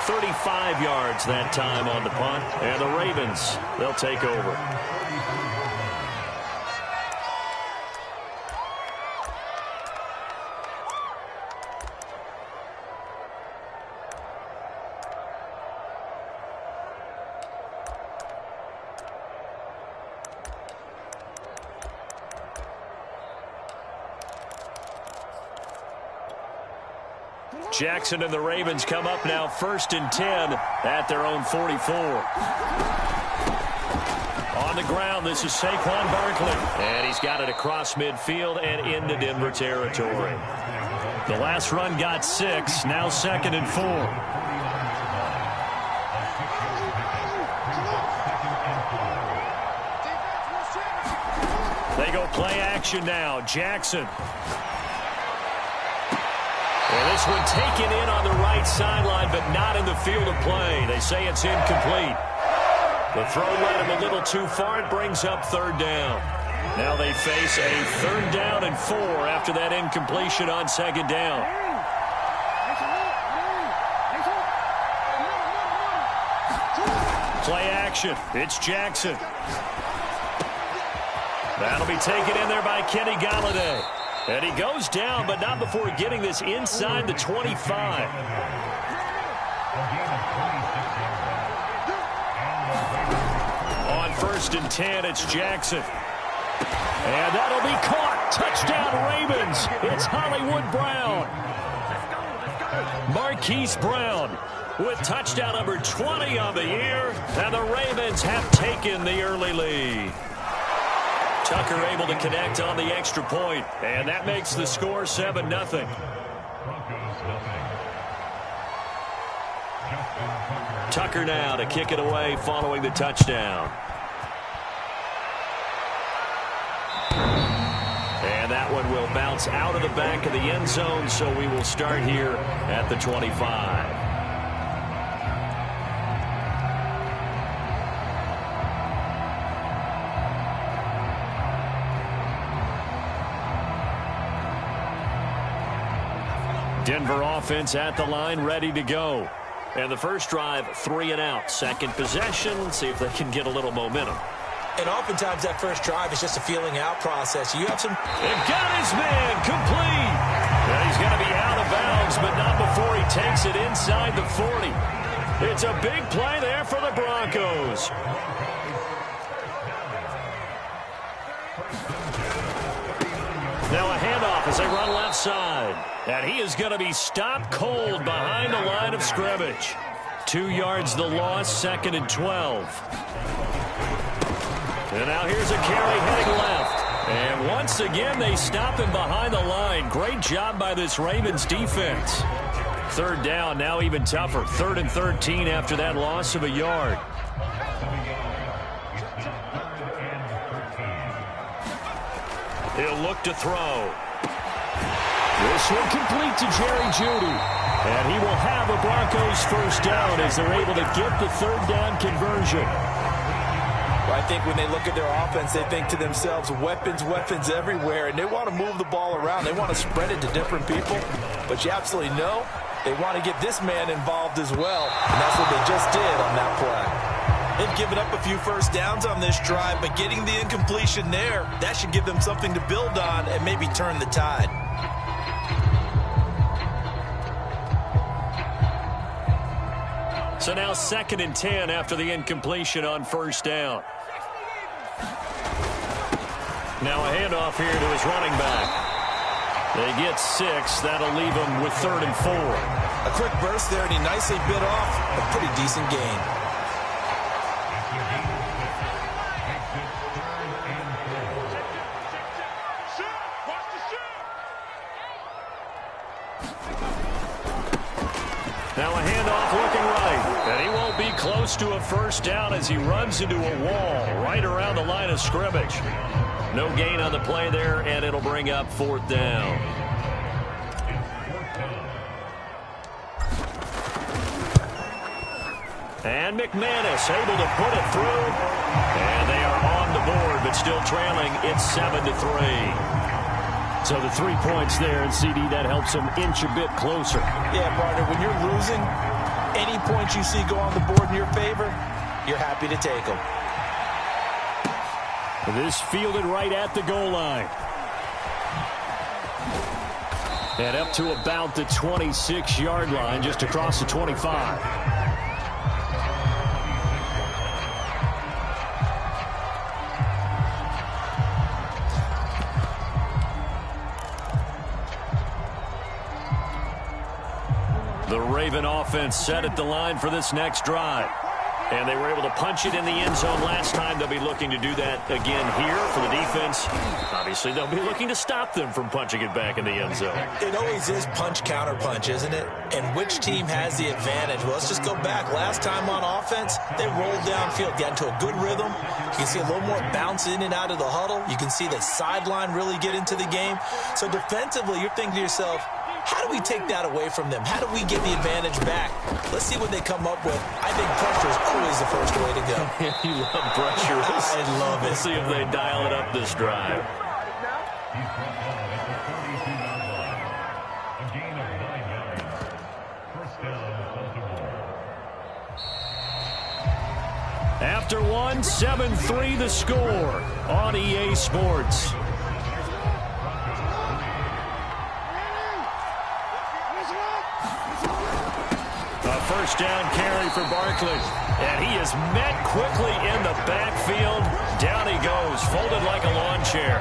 "35 yards that time on the punt, and the Ravens, they'll take over. Jackson and the Ravens come up now 1st and 10 at their own 44. On the ground, this is Saquon Barkley. And he's got it across midfield and into Denver territory. The last run got 6, now 2nd and 4. They go play action now. Jackson. And this one taken in on the right sideline, but not in the field of play. They say it's incomplete. The throw led him a little too far. It brings up 3rd down. Now they face a 3rd down and 4 after that incompletion on 2nd down. Play action. It's Jackson. That'll be taken in there by Kenny Golladay. And he goes down, but not before getting this inside the 25. On 1st and 10, it's Jackson. And that'll be caught. Touchdown, Ravens. It's Hollywood Brown. Marquise Brown with touchdown number 20 on the year. And the Ravens have taken the early lead. Tucker able to connect on the extra point, and that makes the score 7-0. Tucker now to kick it away following the touchdown. And that one will bounce out of the back of the end zone, so we will start here at the 25. Denver offense at the line, ready to go. And the first drive, 3 and out. Second possession, see if they can get a little momentum. And oftentimes that first drive is just a feeling out process. You have some... And got his man complete. And he's going to be out of bounds, but not before he takes it inside the 40. It's a big play there for the Broncos. Now a handoff as they run left side. And he is going to be stopped cold behind the line of scrimmage. 2 yards the loss, 2nd and 12. And now here's a carry heading left. And once again, they stop him behind the line. Great job by this Ravens defense. 3rd down, now even tougher. 3rd and 13 after that loss of a yard. He'll look to throw. This one complete to Jerry Jeudy. And he will have a Broncos first down as they're able to get the 3rd down conversion. I think when they look at their offense, they think to themselves, weapons, weapons everywhere, and they want to move the ball around. They want to spread it to different people, but you absolutely know they want to get this man involved as well, and that's what they just did on that play. They've given up a few first downs on this drive, but getting the incompletion there, that should give them something to build on and maybe turn the tide. So now 2nd and 10 after the incompletion on first down. Now a handoff here to his running back. They get 6. That'll leave them with 3rd and 4. A quick burst there, and he nicely bit off a pretty decent gain. Now a handoff looking right. And he won't be close to a first down as he runs into a wall right around the line of scrimmage. No gain on the play there, and it'll bring up 4th down. And McManus able to put it through. And they are on the board, but still trailing. It's 7-3. So the 3 points there, and CD, that helps them inch a bit closer. Yeah, partner, when you're losing, any points you see go on the board in your favor, you're happy to take them. This fielded right at the goal line. And up to about the 26-yard line, just across the 25. The Raven offense set at the line for this next drive. And they were able to punch it in the end zone last time. They'll be looking to do that again here for the defense. Obviously, they'll be looking to stop them from punching it back in the end zone. It always is punch-counter-punch, isn't it? And which team has the advantage? Well, let's just go back. Last time on offense, they rolled downfield, got into a good rhythm. You can see a little more bounce in and out of the huddle. You can see the sideline really get into the game. So defensively, you're thinking to yourself, how do we take that away from them? How do we get the advantage back? Let's see what they come up with. I think pressure is always the first way to go. You love pressure. I love it. Let's see if they dial it up this drive. After one, 7-3 the score on EA Sports. First down carry for Barkley. And he is met quickly in the backfield. Down he goes, folded like a lawn chair.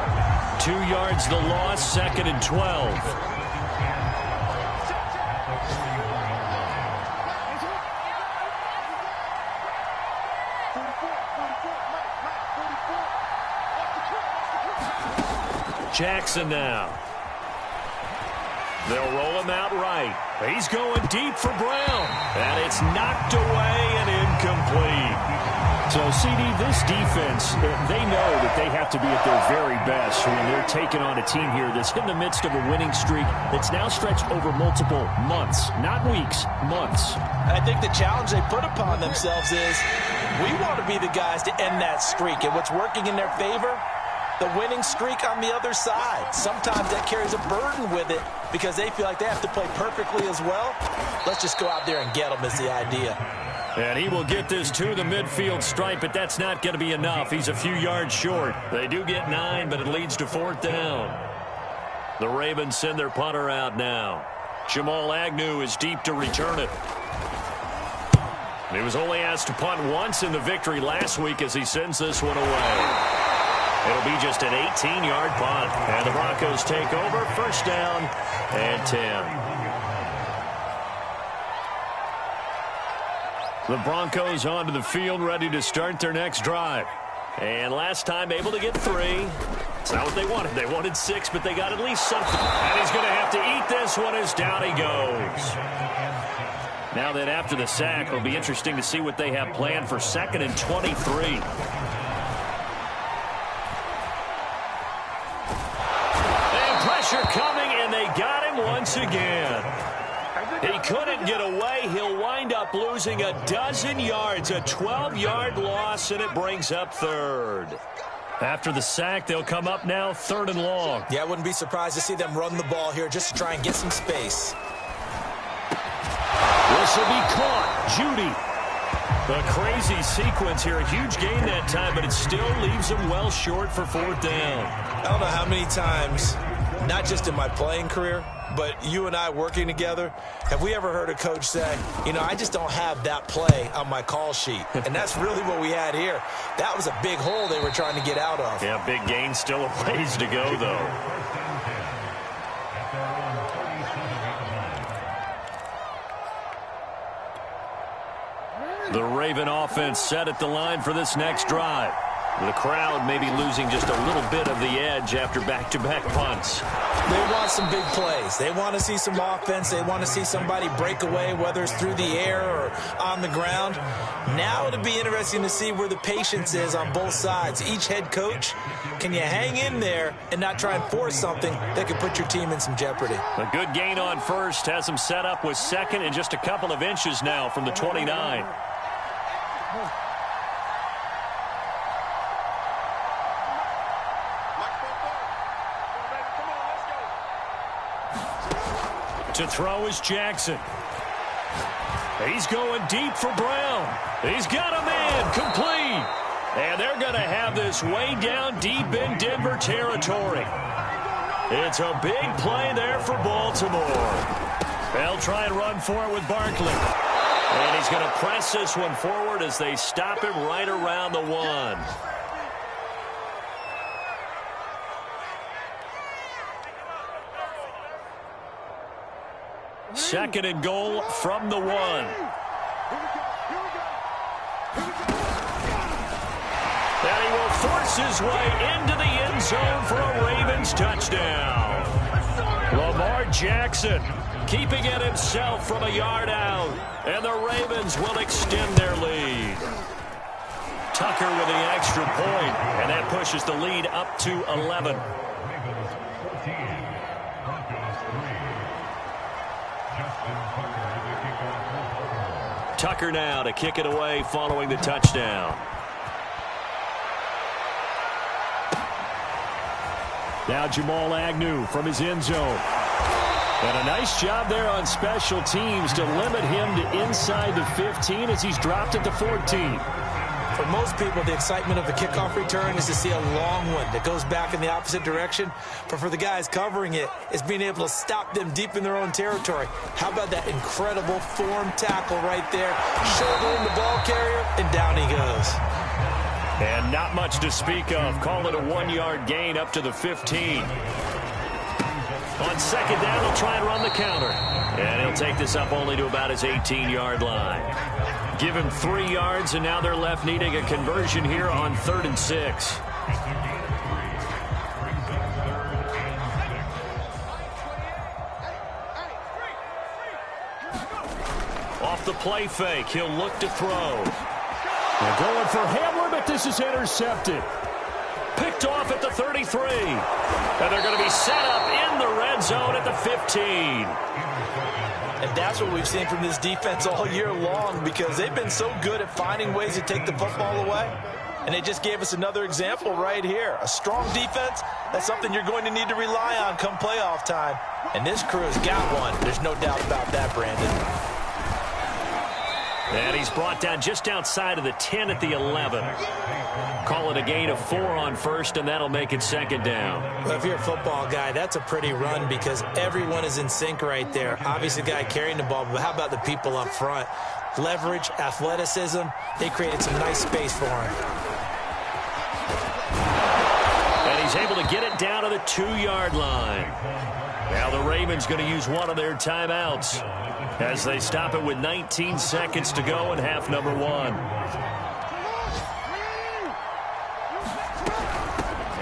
2 yards the loss, 2nd and 12. Jackson now. They'll roll him out right. He's going deep for Brown. And it's knocked away and incomplete. So, CD, this defense, they know that they have to be at their very best when they're taking on a team here that's in the midst of a winning streak that's now stretched over multiple months, not weeks, months. I think the challenge they put upon themselves is we want to be the guys to end that streak. And what's working in their favor, the winning streak on the other side. Sometimes that carries a burden with it because they feel like they have to play perfectly as well. Let's just go out there and get them is the idea. And he will get this to the midfield stripe, but that's not going to be enough. He's a few yards short. They do get 9, but it leads to 4th down. The Ravens send their punter out now. Jamal Agnew is deep to return it. He was only asked to punt once in the victory last week as he sends this one away. It'll be just an 18-yard punt. And the Broncos take over, 1st down and 10. The Broncos onto the field, ready to start their next drive. And last time able to get 3. It's not what they wanted. They wanted 6, but they got at least something. And he's going to have to eat this one as down he goes. Now that after the sack, it'll be interesting to see what they have planned for 2nd and 23. And pressure coming, and they got him once again. He couldn't get away. He'll wind up losing a dozen yards, a 12-yard loss, and it brings up 3rd. After the sack, they'll come up now 3rd and long. Yeah, I wouldn't be surprised to see them run the ball here just to try and get some space. This will be caught. Judy. A crazy sequence here. A huge gain that time, but it still leaves him well short for 4th down. I don't know how many times, not just in my playing career, but you and I working together, have we ever heard a coach say, you know, I just don't have that play on my call sheet? And that's really what we had here. That was a big hole they were trying to get out of. Yeah, big gain, still a ways to go, though. The Raven offense set at the line for this next drive. The crowd may be losing just a little bit of the edge after back-to-back punts. They want some big plays. They want to see some offense. They want to see somebody break away, whether it's through the air or on the ground. Now it'll be interesting to see where the patience is on both sides. Each head coach, can you hang in there and not try and force something that could put your team in some jeopardy? A good gain on 1st has them set up with 2nd and just a couple of inches now from the 29. To throw is Jackson. He's going deep for Brown. He's got a man complete. And they're going to have this way down deep in Denver territory. It's a big play there for Baltimore. They'll try and run for it with Barkley. And he's going to press this one forward as they stop him right around the 1. Second and goal from the 1. And he will force his way into the end zone for a Ravens touchdown. Lamar Jackson keeping it himself from a yard out. And the Ravens will extend their lead. Tucker with the extra point, and that pushes the lead up to 11. Tucker now to kick it away following the touchdown. Now Jamal Agnew from his end zone. And a nice job there on special teams to limit him to inside the 15 as he's dropped at the 14. For most people, the excitement of the kickoff return is to see a long one that goes back in the opposite direction. But for the guys covering it, it's being able to stop them deep in their own territory. How about that incredible form tackle right there? Shouldering the ball carrier, and down he goes. And not much to speak of. Call it a 1-yard gain up to the 15. On 2nd down, he'll try and run the counter. And he'll take this up only to about his 18-yard line. Give him 3 yards, and now they're left needing a conversion here on 3rd and 6. Off the play fake, he'll look to throw. They're going for Hamler, but this is intercepted. Picked off at the 33. And they're going to be set up in the red zone at the 15. And that's what we've seen from this defense all year long because they've been so good at finding ways to take the football away. And they just gave us another example right here. A strong defense, that's something you're going to need to rely on come playoff time. And this crew has got one. There's no doubt about that, Brandon. And he's brought down just outside of the 10 at the 11. Call it a gain of 4 on first, and that'll make it second down. Well, if you're a football guy, that's a pretty run because everyone is in sync right there. Obviously, the guy carrying the ball, but how about the people up front? Leverage, athleticism, they created some nice space for him. And he's able to get it down to the 2-yard line. Now the Ravens going to use one of their timeouts as they stop it with 19 seconds to go in half number 1.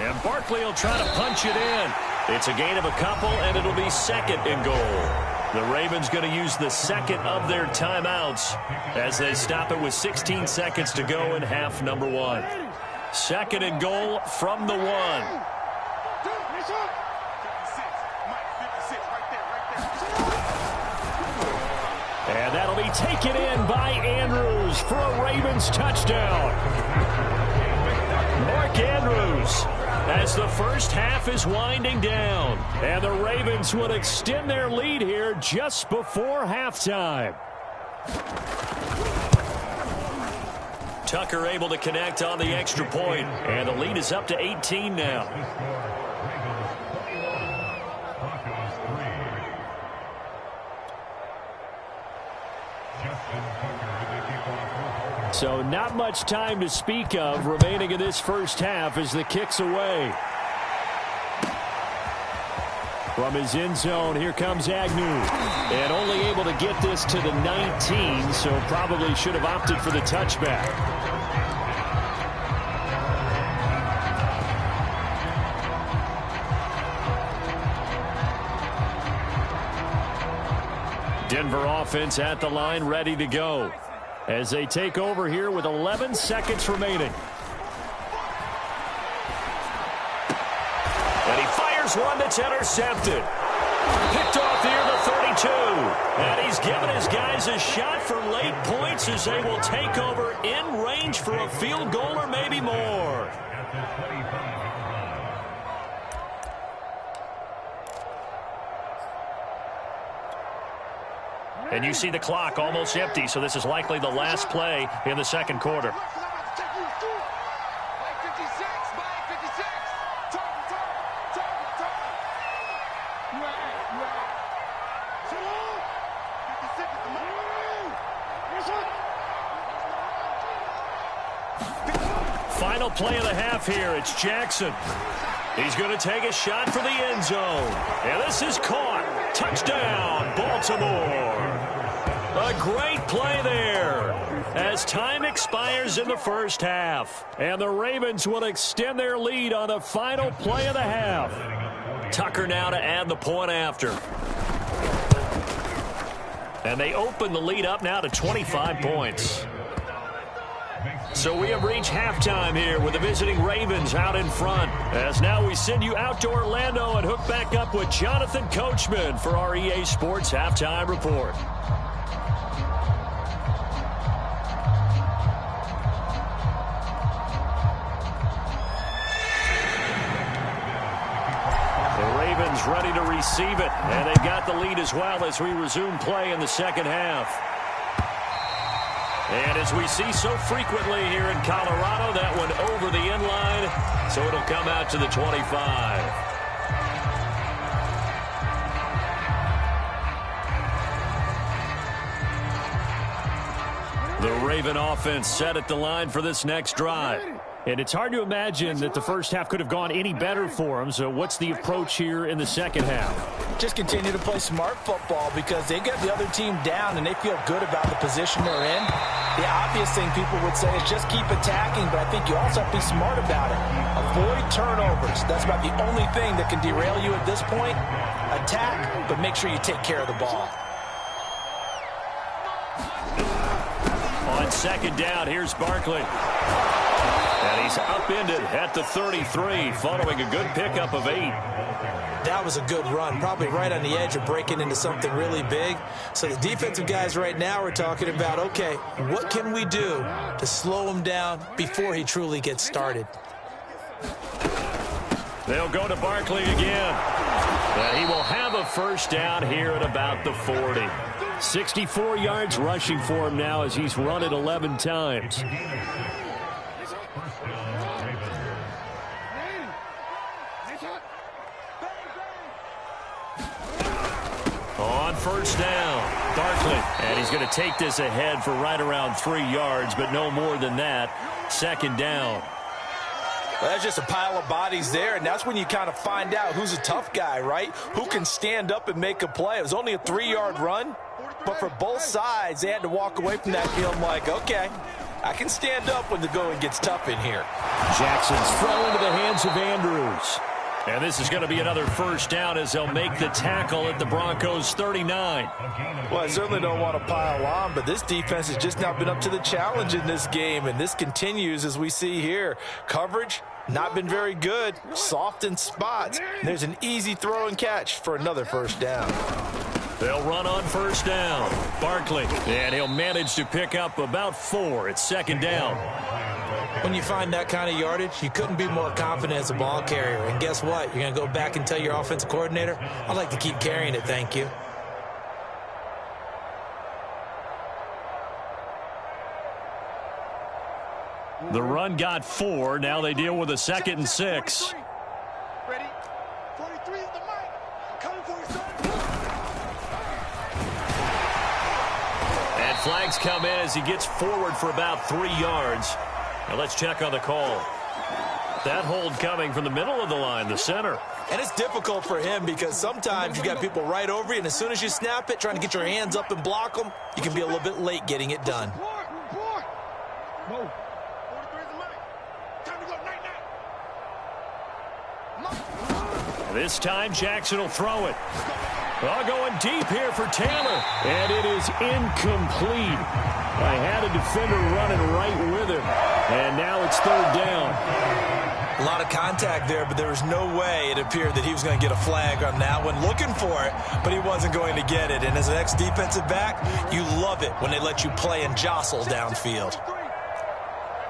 And Barkley will try to punch it in. It's a gain of a couple, and it'll be second and goal. The Ravens going to use the second of their timeouts as they stop it with 16 seconds to go in half number 1. Second and goal from the 1. And that'll be taken in by Andrews for a Ravens touchdown. Mark Andrews, as the first half is winding down. And the Ravens would extend their lead here just before halftime. Tucker able to connect on the extra point, and the lead is up to 18 now. So not much time to speak of remaining in this first half as the kick's away. From his end zone, here comes Agnew. And only able to get this to the 19, so probably should have opted for the touchback. Denver offense at the line, ready to go as they take over here with 11 seconds remaining. And he fires one that's intercepted. Picked off near the 32. And he's given his guys a shot for late points as they will take over in range for a field goal or maybe more. And you see the clock almost empty, so this is likely the last play in the second quarter. Final play of the half here. It's Jackson. He's going to take a shot for the end zone. And this is caught. Touchdown, Baltimore. A great play there as time expires in the first half. And the Ravens will extend their lead on the final play of the half. Tucker now to add the point after. And they open the lead up now to 25 points. So we have reached halftime here with the visiting Ravens out in front. As now we send you out to Orlando and hook back up with Jonathan Coachman for our EA Sports Halftime Report. The Ravens ready to receive it, and they've got the lead as well as we resume play in the second half. And as we see so frequently here in Colorado, that one over the end line, so it'll come out to the 25. The Raven offense set at the line for this next drive. And it's hard to imagine that the first half could have gone any better for them. So what's the approach here in the second half? Just continue to play smart football because they get the other team down and they feel good about the position they're in. The obvious thing people would say is just keep attacking, but I think you also have to be smart about it. Avoid turnovers. That's about the only thing that can derail you at this point. Attack, but make sure you take care of the ball. On second down, here's Barkley. And he's upended at the 33 following a good pickup of 8. That was a good run, probably right on the edge of breaking into something really big. So the defensive guys right now are talking about, okay, what can we do to slow him down before he truly gets started? They'll go to Barkley again. And he will have a first down here at about the 40. 64 yards rushing for him now as he's run it 11 times. On first down, Barkley. And he's going to take this ahead for right around 3 yards, but no more than that. Second down. Well, that's just a pile of bodies there, and that's when you kind of find out who's a tough guy, right? Who can stand up and make a play. It was only a 3-yard run, but for both sides, they had to walk away from that feeling like, okay, I can stand up when the going gets tough in here. Jackson's throw into the hands of Andrews. And this is going to be another first down as they'll make the tackle at the Broncos' 39. Well, I certainly don't want to pile on, but this defense has just not been up to the challenge in this game, and this continues as we see here. Coverage, not been very good, soft in spots. There's an easy throw and catch for another first down. They'll run on first down. Barkley, and he'll manage to pick up about 4. It's second down. When you find that kind of yardage, you couldn't be more confident as a ball carrier. And guess what? You're going to go back and tell your offensive coordinator, I'd like to keep carrying it, thank you. The run got 4. Now they deal with a 2nd and 6. Ready? 43 is the mic. Coming for you, son. And flags come in as he gets forward for about 3 yards. Now let's check on the call. That hold coming from the middle of the line, the center. And it's difficult for him because sometimes you got people right over you, and as soon as you snap it, trying to get your hands up and block them, you can be a little bit late getting it done. Whoa. 43 is the mic. Time to go night-night. This time Jackson will throw it. Well, going deep here for Taylor. And it is incomplete. I had a defender running right with him. And now it's third down. A lot of contact there, but there was no way it appeared that he was going to get a flag on that one. Looking for it, but he wasn't going to get it. And as an ex-defensive back, you love it when they let you play and jostle downfield.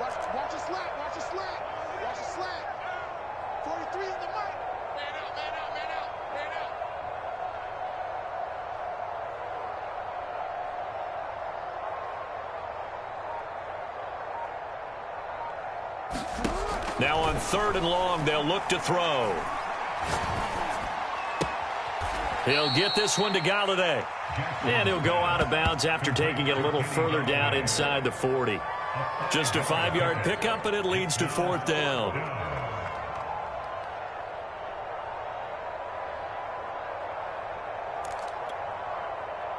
Watch your slack. Watch your slack. Watch your slack. 43 is the mic. Man out, man out, man out, man out. Now on 3rd and long, they'll look to throw. He'll get this one to Galladay. And he'll go out of bounds after taking it a little further down inside the 40. Just a 5-yard pickup, but it leads to 4th down.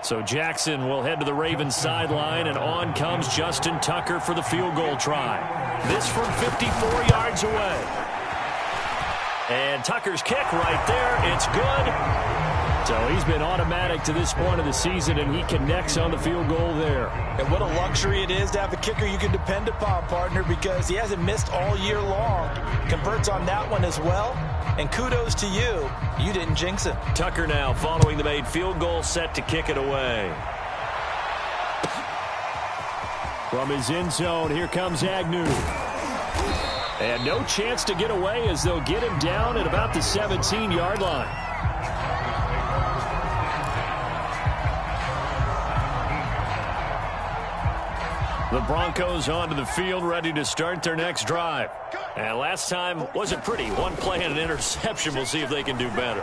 So Jackson will head to the Ravens sideline, and on comes Justin Tucker for the field goal try. This from 54 yards away. And Tucker's kick right there. It's good. So he's been automatic to this point of the season, and he connects on the field goal there. And what a luxury it is to have a kicker you can depend upon, partner, because he hasn't missed all year long. Converts on that one as well. And kudos to you. You didn't jinx it. Tucker now following the made field goal, set to kick it away. From his end zone, here comes Agnew. And no chance to get away as they'll get him down at about the 17-yard line. The Broncos onto the field, ready to start their next drive. And last time wasn't pretty. One play and an interception. We'll see if they can do better.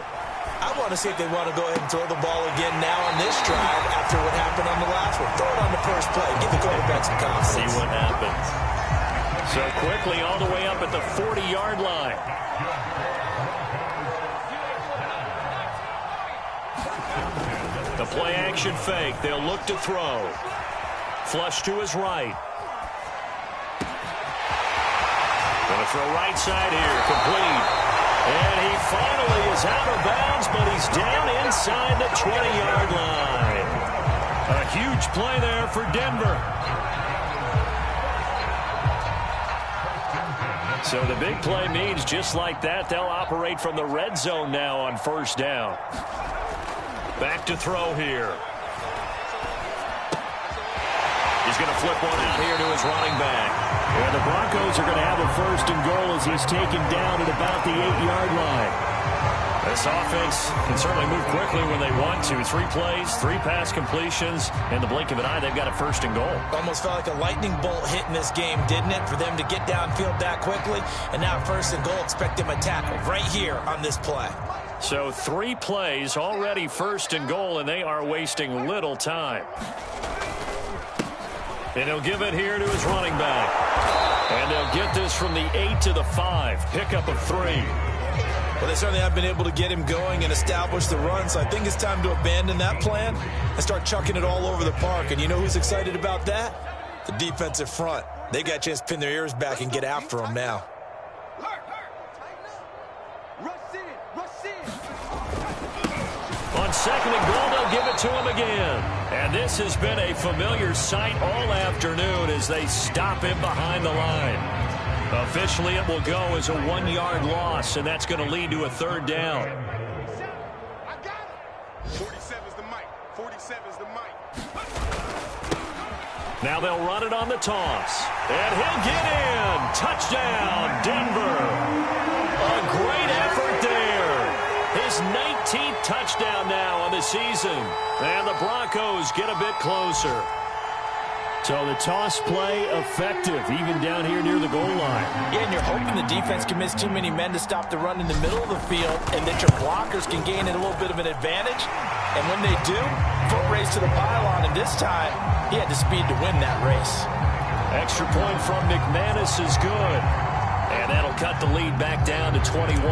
I want to see if they want to go ahead and throw the ball again now on this drive after what happened on the last one. Throw it on the first play. Give the quarterback some confidence. See what happens. So quickly all the way up at the 40-yard line. The play action fake. They'll look to throw. Flush to his right. Going to throw right side here. Complete. And he finally is out of bounds, but he's down inside the 20-yard line. A huge play there for Denver. So the big play means just like that, they'll operate from the red zone now on first down. Back to throw here. He's going to flip one out here to his running back. And the Broncos are going to have a first and goal as he's taken down at about the 8-yard line. This offense can certainly move quickly when they want to. 3 plays, 3 pass completions. In the blink of an eye, they've got a first and goal. Almost felt like a lightning bolt hit in this game, didn't it? For them to get downfield that quickly. And now first and goal, expect them to tackle right here on this play. So 3 plays, already first and goal, and they are wasting little time. And he'll give it here to his running back. And they'll get this from the 8 to the 5. Pickup of 3. Well, they certainly have been able to get him going and establish the run, so I think it's time to abandon that plan and start chucking it all over the park. And you know who's excited about that? The defensive front. They got a chance to pin their ears back and get after him now. On second and goal, they'll give it to him again. And this has been a familiar sight all afternoon as they stop him behind the line. Officially, it will go as a 1-yard loss, and that's going to lead to a third down. I got it. 47's the mic. 47's the mic. Now they'll run it on the toss. And he'll get in. Touchdown, Denver. A great effort there. His 19th touchdown now on the season. And the Broncos get a bit closer. So the toss play effective, even down here near the goal line. Yeah, and you're hoping the defense can miss too many men to stop the run in the middle of the field and that your blockers can gain a little bit of an advantage. And when they do, foot race to the pylon, and this time, he had the speed to win that race. Extra point from McManus is good. And that'll cut the lead back down to 21.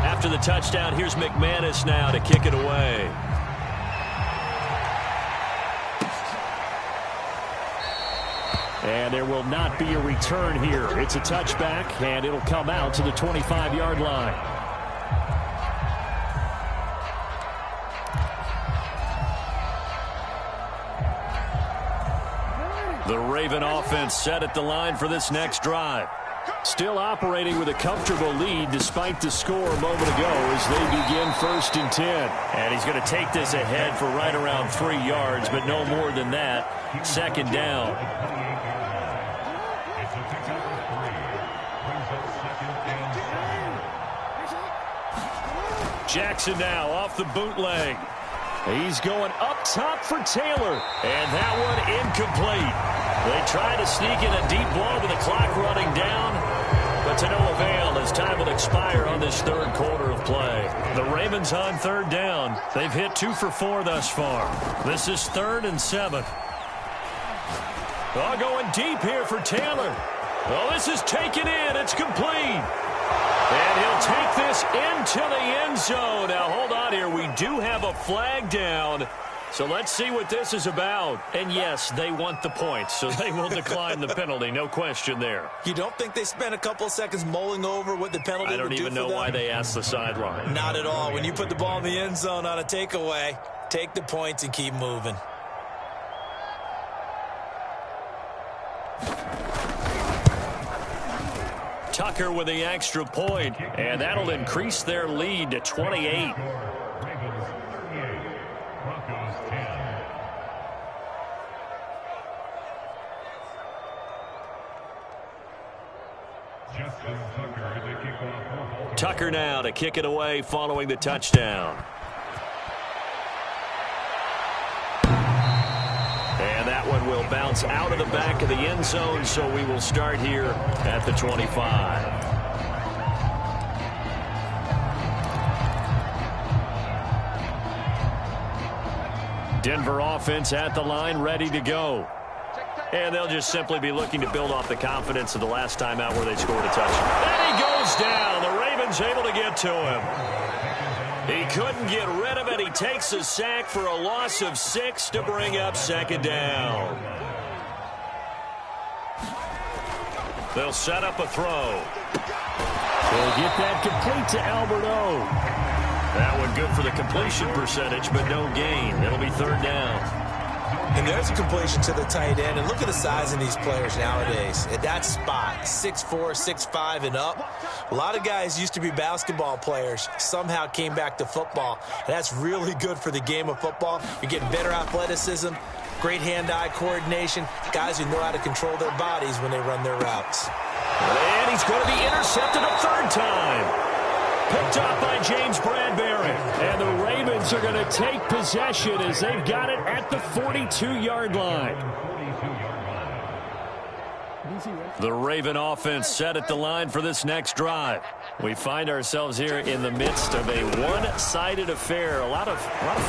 After the touchdown, here's McManus now to kick it away. And there will not be a return here. It's a touchback, and it'll come out to the 25-yard line. The Raven offense set at the line for this next drive. Still operating with a comfortable lead despite the score a moment ago as they begin first and 10. And he's going to take this ahead for right around 3 yards, but no more than that. Second down. Jackson now off the bootleg. He's going up top for Taylor. And that one incomplete. They try to sneak in a deep ball with the clock running down, but to no avail as time will expire on this third quarter of play. The Ravens on third down. They've hit 2 for 4 thus far. This is 3rd and 7. Oh, going deep here for Taylor. Oh, this is taken in. It's complete. And he'll take this into the end zone. Now, hold on here. We do have a flag down. So let's see what this is about. And, yes, they want the points, so they will decline the penalty. No question there. You don't think they spent a couple of seconds mulling over what the penalty would do for them? I don't even know why they asked the sideline. Not at all. When you put the ball in the end zone on a takeaway, take the points and keep moving. Tucker with the extra point, and that'll increase their lead to 28. Tucker now to kick it away following the touchdown. And that one will bounce out of the back of the end zone, so we will start here at the 25. Denver offense at the line, ready to go. And they'll just simply be looking to build off the confidence of the last time out where they scored a touchdown. And he goes down. The Ravens able to get to him. He couldn't get rid of it. He takes a sack for a loss of 6 to bring up second down. They'll set up a throw. They'll get that complete to Alberto. That one good for the completion percentage, but no gain. It'll be third down. And there's a completion to the tight end. And look at the size of these players nowadays. At that spot, 6'4", 6'5", and up. A lot of guys used to be basketball players, somehow came back to football. And that's really good for the game of football. You're getting better athleticism, great hand-eye coordination, guys who know how to control their bodies when they run their routes. And he's going to be intercepted a third time. Picked up by James Bradbury. And the Ravens are going to take possession as they've got it at the 42-yard line. The Raven offense set at the line for this next drive. We find ourselves here in the midst of a one-sided affair. A lot of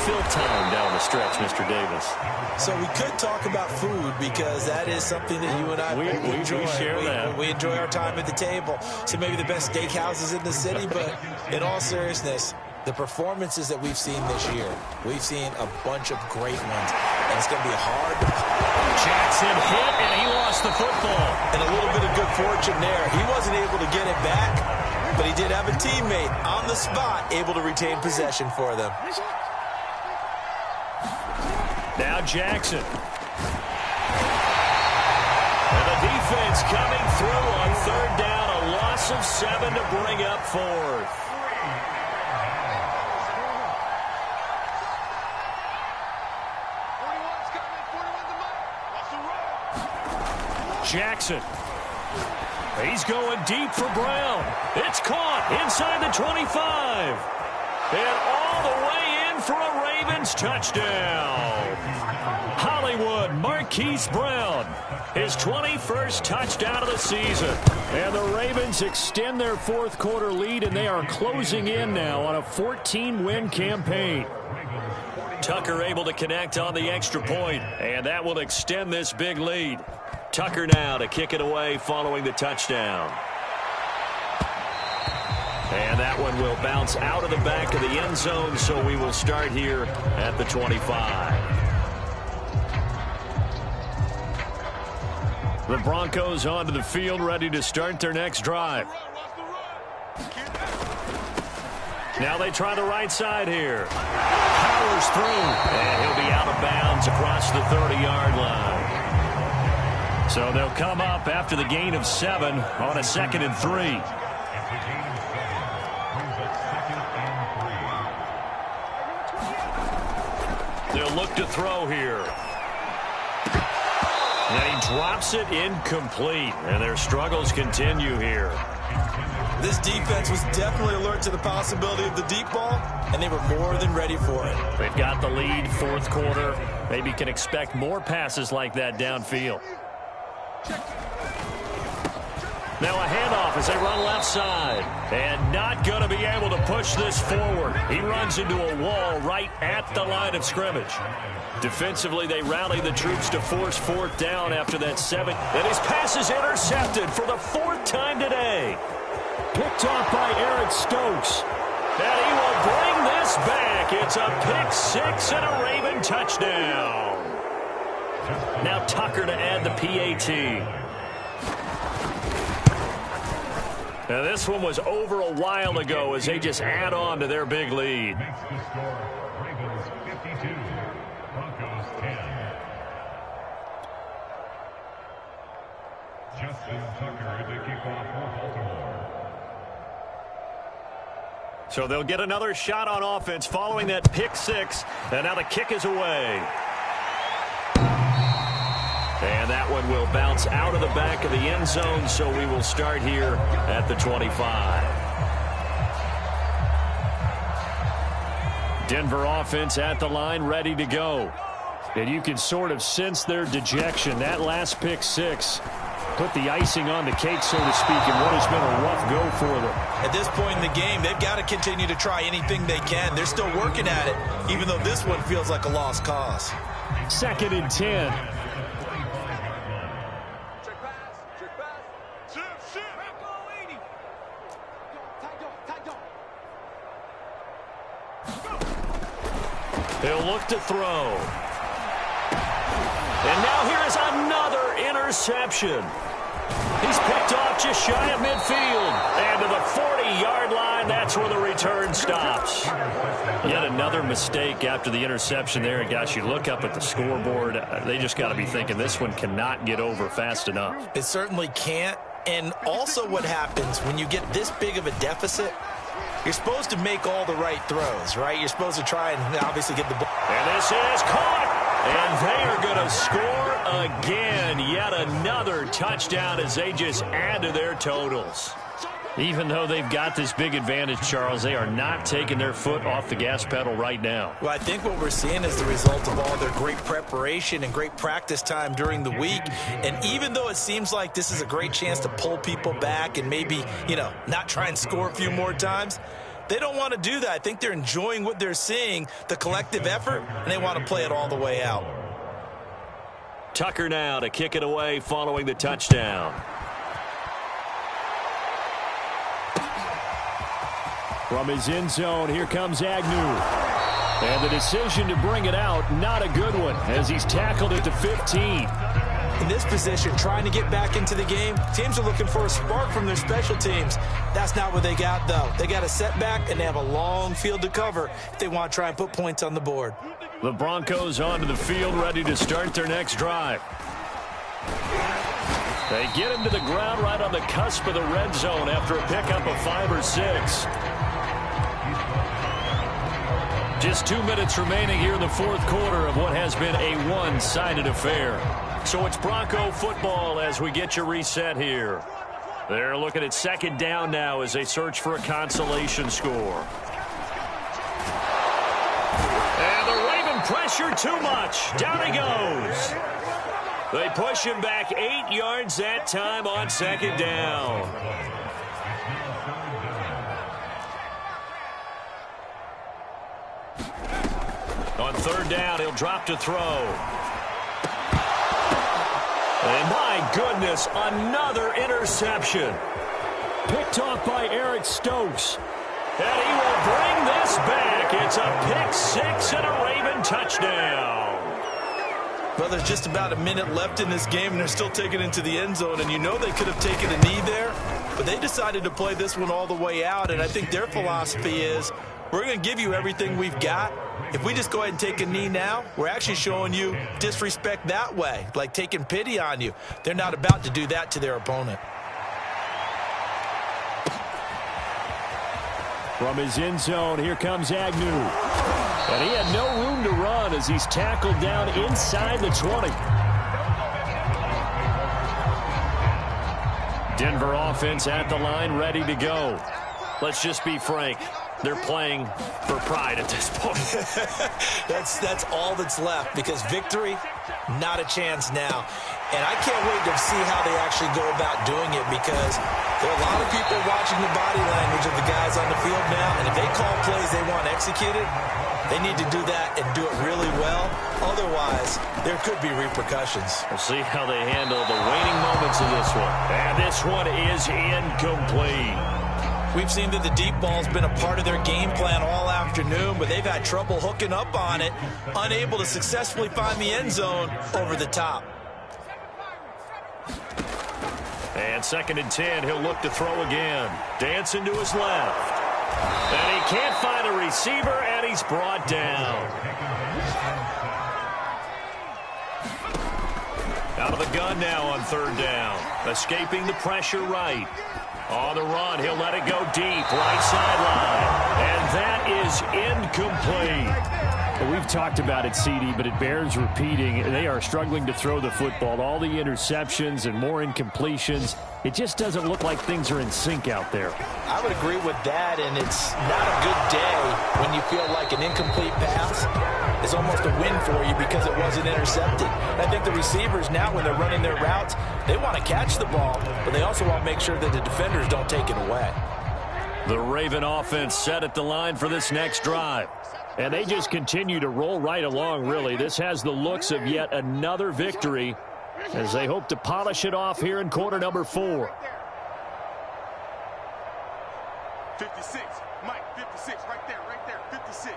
fill time down the stretch, Mr. Davis. So we could talk about food because that is something that you and I enjoy. We share that. We enjoy our time at the table. So maybe the best steakhouses in the city, but in all seriousness, the performances that we've seen this year, we've seen a bunch of great ones. And it's going to be hard. Jackson hit, and he lost the football. And a little bit of good fortune there. He wasn't able to get it back, but he did have a teammate on the spot able to retain possession for them. Now Jackson. And the defense coming through on third down. A loss of 7 to bring up fourth. Jackson. He's going deep for Brown. It's caught inside the 25. And all the way in for a Ravens touchdown. Hollywood Marquise Brown, his 21st touchdown of the season. And the Ravens extend their fourth quarter lead, and they are closing in now on a 14-win campaign. Tucker able to connect on the extra point, and that will extend this big lead. Tucker now to kick it away following the touchdown. And that one will bounce out of the back of the end zone, so we will start here at the 25. The Broncos onto the field, ready to start their next drive. Now they try the right side here. Powers through, and he'll be out of bounds across the 30-yard line. So they'll come up after the gain of 7 on a 2nd and 3. They'll look to throw here. And he drops it incomplete. And their struggles continue here. This defense was definitely alert to the possibility of the deep ball, and they were more than ready for it. They've got the lead, fourth quarter. Maybe can expect more passes like that downfield. Now a handoff as they run left side. And not going to be able to push this forward. He runs into a wall right at the line of scrimmage. Defensively, they rally the troops to force fourth down after that 7. And his pass is intercepted for the 4th time today. Picked off by Eric Stokes. And he will bring this back. It's a pick 6 and a Raven touchdown. Now Tucker to add the PAT. Now this one was over a while ago as they just add on to their big lead. Makes the score Ravens 52, Broncos 10. Justin Tucker to kick off for Baltimore. So they'll get another shot on offense following that pick 6. And now the kick is away. And that one will bounce out of the back of the end zone, so we will start here at the 25. Denver offense at the line, ready to go. And you can sort of sense their dejection. That last pick 6 put the icing on the cake, so to speak, in what has been a rough go for them. At this point in the game, they've got to continue to try anything they can. They're still working at it, even though this one feels like a lost cause. 2nd and 10. He'll look to throw. And now here is another interception. He's picked off just shy of midfield. And to the 40-yard line, that's where the return stops. Yet another mistake after the interception there. And, gosh, you look up at the scoreboard, they just got to be thinking this one cannot get over fast enough. It certainly can't. And also what happens when you get this big of a deficit, you're supposed to make all the right throws, right? You're supposed to try and obviously get the ball. And this is caught. And they are going to score again. Yet another touchdown as they just add to their totals. Even though they've got this big advantage, Charles, they are not taking their foot off the gas pedal right now. Well, I think what we're seeing is the result of all their great preparation and great practice time during the week. And even though it seems like this is a great chance to pull people back and maybe, not try and score a few more times, they don't want to do that. I think they're enjoying what they're seeing, the collective effort, and they want to play it all the way out. Tucker now to kick it away following the touchdown. From his end zone, here comes Agnew. And the decision to bring it out, not a good one, as he's tackled at the 15. In this position, trying to get back into the game, teams are looking for a spark from their special teams. That's not what they got, though. They got a setback, and they have a long field to cover if they want to try and put points on the board. The Broncos onto the field, ready to start their next drive. They get him to the ground right on the cusp of the red zone after a pickup of 5 or 6. Just 2 minutes remaining here in the fourth quarter of what has been a one-sided affair. So it's Bronco football as we get you reset here. They're looking at second down now as they search for a consolation score. And the Raven pressure too much. Down he goes. They push him back 8 yards that time on second down. On third down, he'll drop to throw. And my goodness, another interception. Picked off by Eric Stokes. And he will bring this back. It's a pick 6 and a Raven touchdown. Well, there's just about a minute left in this game, and they're still taking it into the end zone. And you know they could have taken a knee there, but they decided to play this one all the way out. And I think their philosophy is, we're going to give you everything we've got. If we just go ahead and take a knee now, we're actually showing you disrespect that way, like taking pity on you. They're not about to do that to their opponent. From his end zone, here comes Agnew. And he had no room to run as he's tackled down inside the 20. Denver offense at the line, ready to go. Let's just be frank. They're playing for pride at this point. That's all that's left, because victory, not a chance now. And I can't wait to see how they actually go about doing it, because there are a lot of people watching the body language of the guys on the field now, and if they call plays they want executed, they need to do that and do it really well. Otherwise, there could be repercussions. We'll see how they handle the waning moments of this one. And this one is incomplete. We've seen that the deep ball's been a part of their game plan all afternoon, but they've had trouble hooking up on it, unable to successfully find the end zone over the top. And 2nd and 10, he'll look to throw again. Dancing to his left. And he can't find a receiver, and he's brought down. Out of the gun now on third down. Escaping the pressure right. On the run, he'll let it go deep, right sideline. And that is incomplete. Well, we've talked about it, CD, but it bears repeating. They are struggling to throw the football. All the interceptions and more incompletions. It just doesn't look like things are in sync out there. I would agree with that, and it's not a good day when you feel like an incomplete pass is almost a win for you because it wasn't intercepted. And I think the receivers now, when they're running their routes, they want to catch the ball, but they also want to make sure that the defenders don't take it away. The Raven offense set at the line for this next drive. And they just continue to roll right along, really. This has the looks of yet another victory as they hope to polish it off here in quarter number 4. 56, Mike, 56, right there, 56.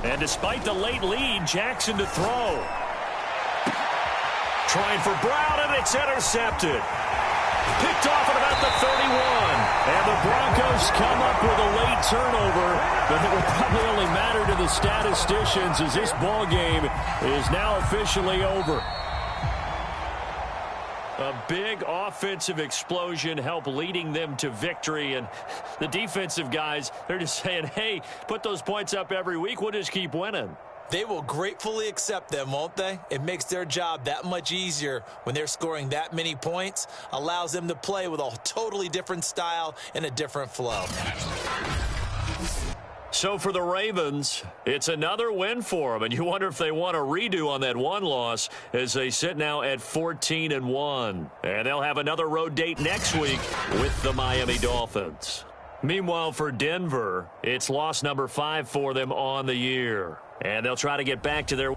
And despite the late lead, Jackson to throw. trying for Brown, and it's intercepted. Picked off at about the 31. And the Broncos come up with a late turnover, but it will probably only matter to the statisticians as this ball game is now officially over. A big offensive explosion helped leading them to victory. And the defensive guys, they're just saying, hey, put those points up every week. We'll just keep winning. They will gratefully accept them, won't they? It makes their job that much easier when they're scoring that many points. Allows them to play with a totally different style and a different flow. So for the Ravens, it's another win for them. And you wonder if they want a redo on that one loss as they sit now at 14-1. And they'll have another road date next week with the Miami Dolphins. Meanwhile, for Denver, it's loss number 5 for them on the year. And they'll try to get back to their...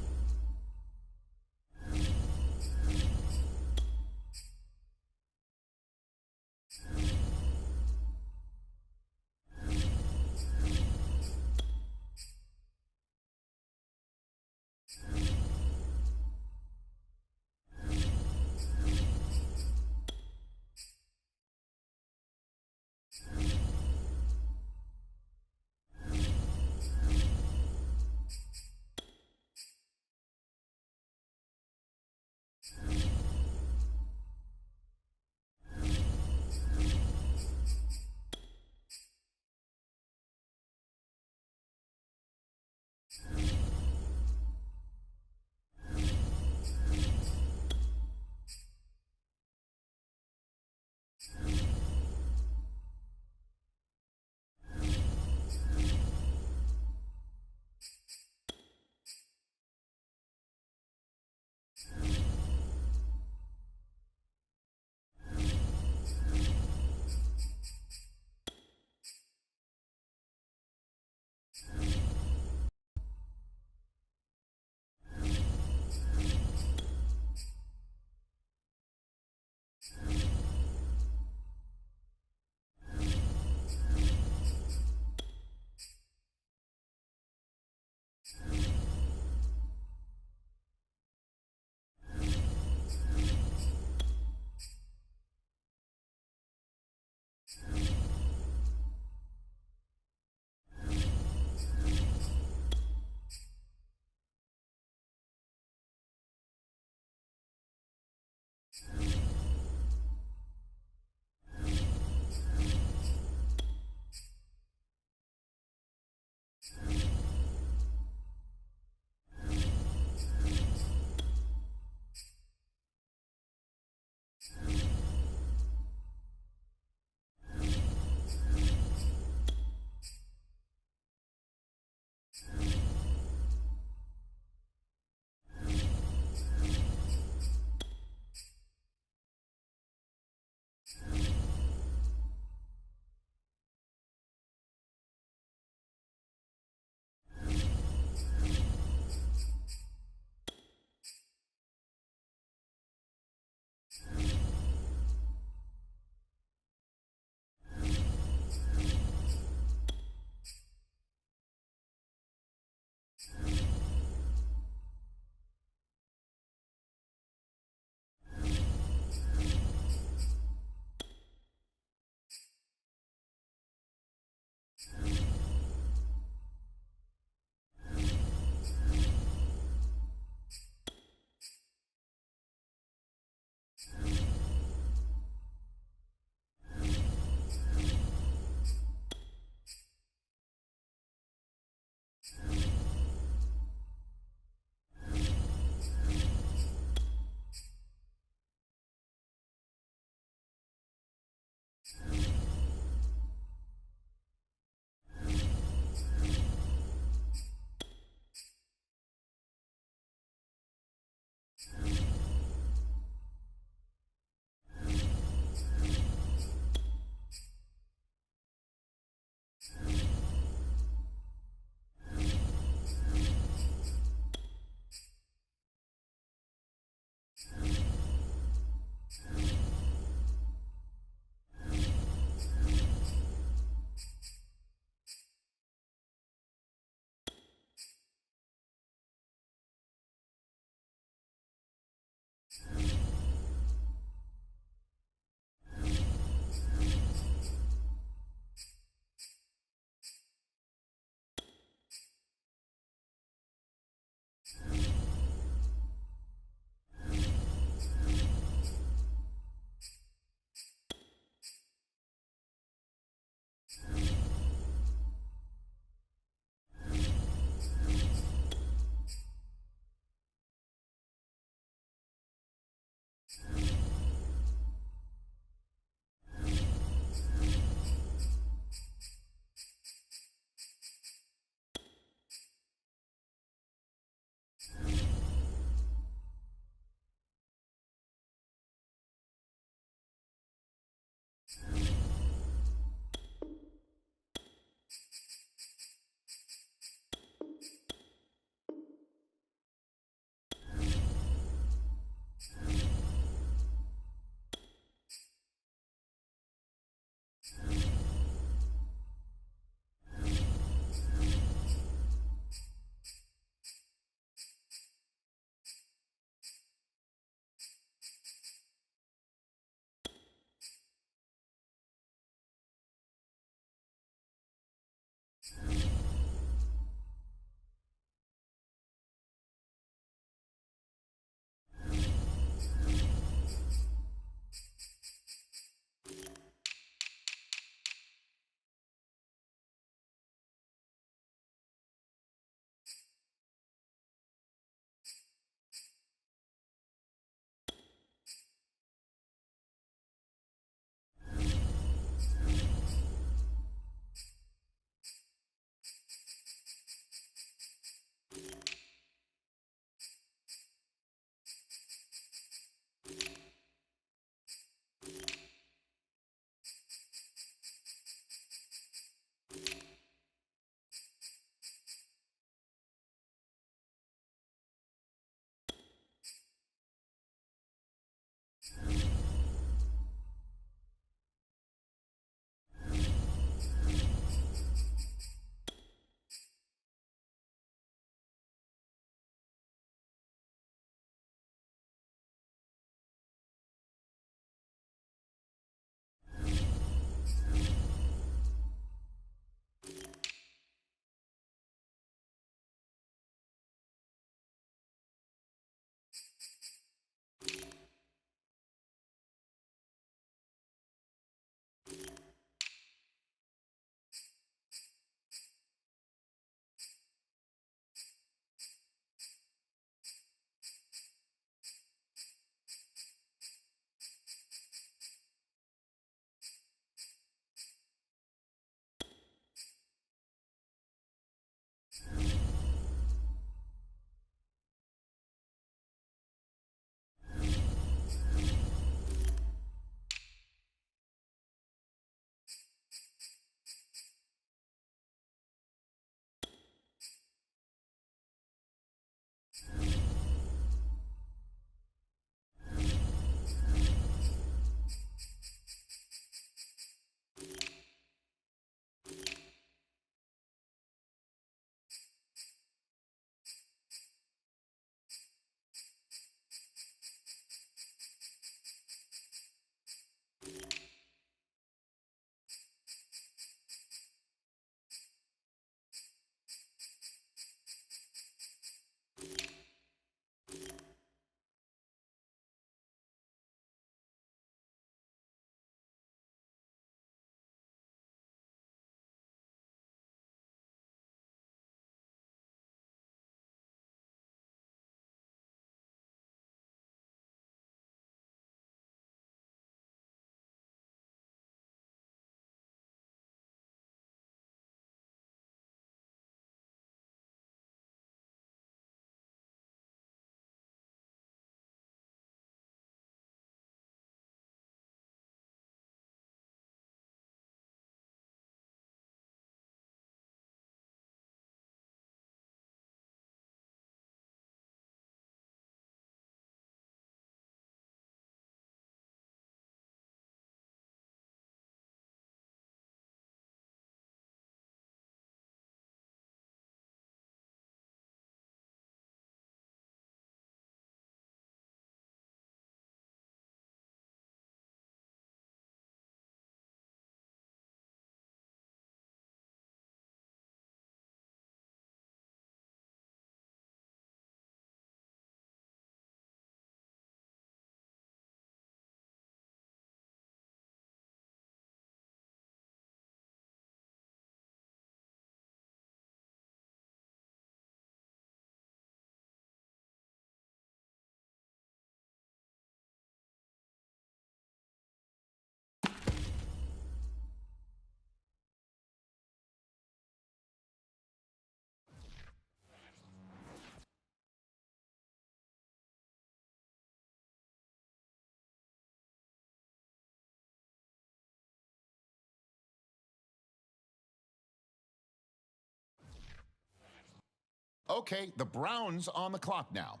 Okay, the Browns on the clock now.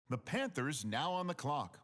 The Panthers now on the clock.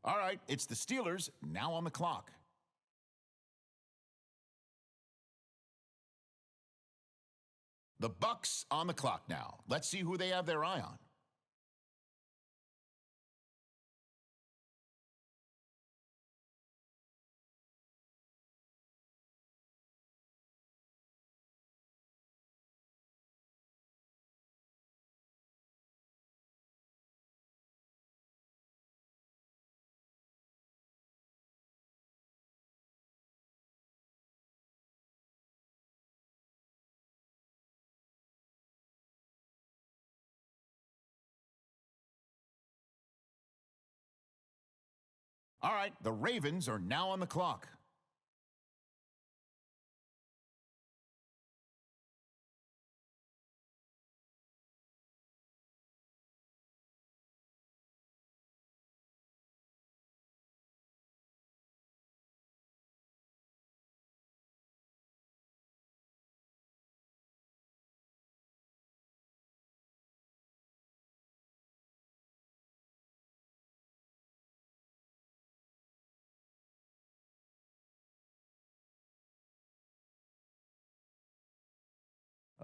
All right, it's the Steelers now on the clock. The Bucks on the clock now. Let's see who they have their eye on. All right, the Ravens are now on the clock.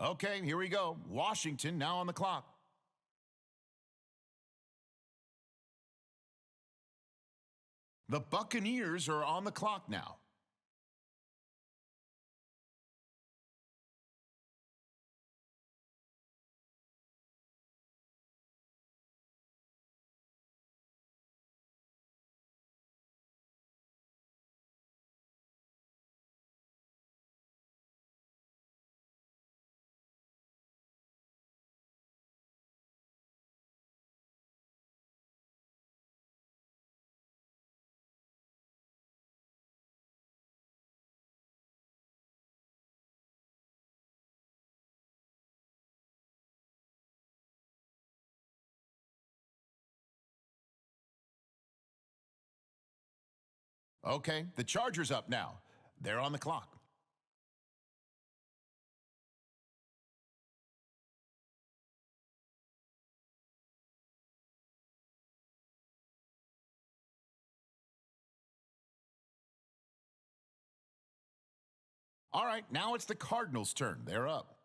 Okay, here we go. Washington now on the clock. The Buccaneers are on the clock now. Okay, the Chargers up now. They're on the clock. All right, now it's the Cardinals' turn. They're up.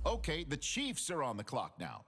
Okay, the Chiefs are on the clock now.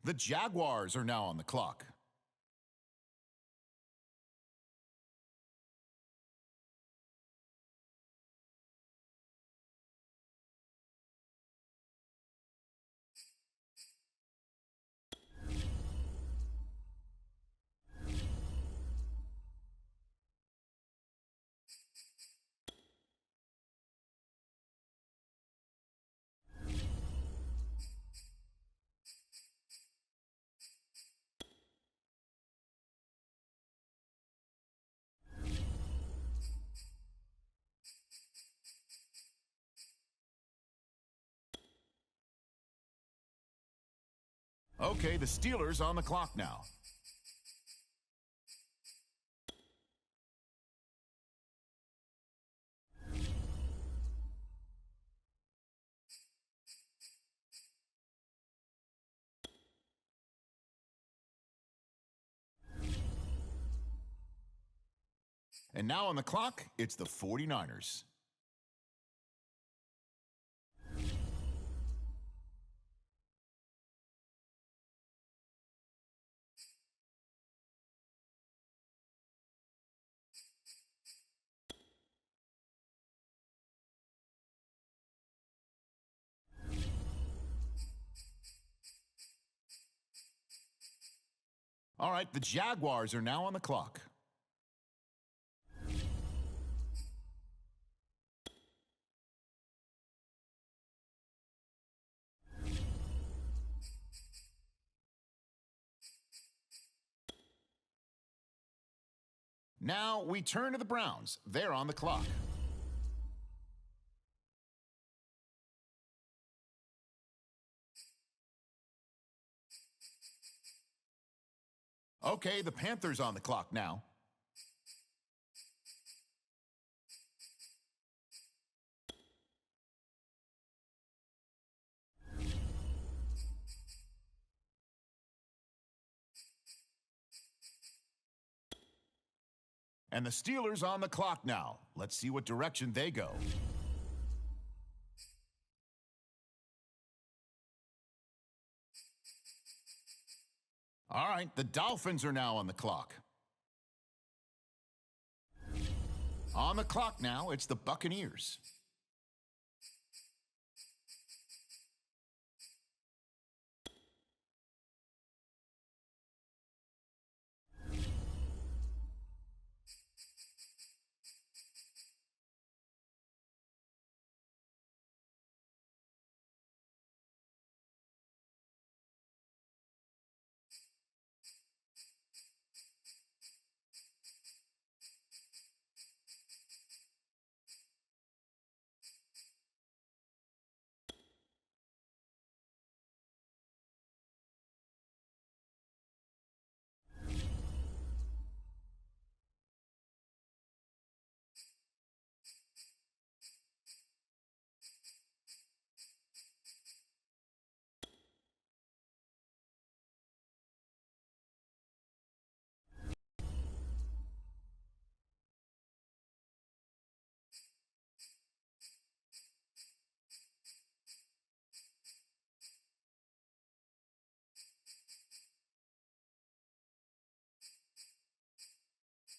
The Jaguars are now on the clock. Okay, the Steelers on the clock now. And now on the clock, it's the 49ers. All right, the Jaguars are now on the clock. Now we turn to the Browns. They're on the clock. Okay, the Panthers on the clock now. And the Steelers on the clock now. Let's see what direction they go. All right, the Dolphins are now on the clock. On the clock now, it's the Buccaneers.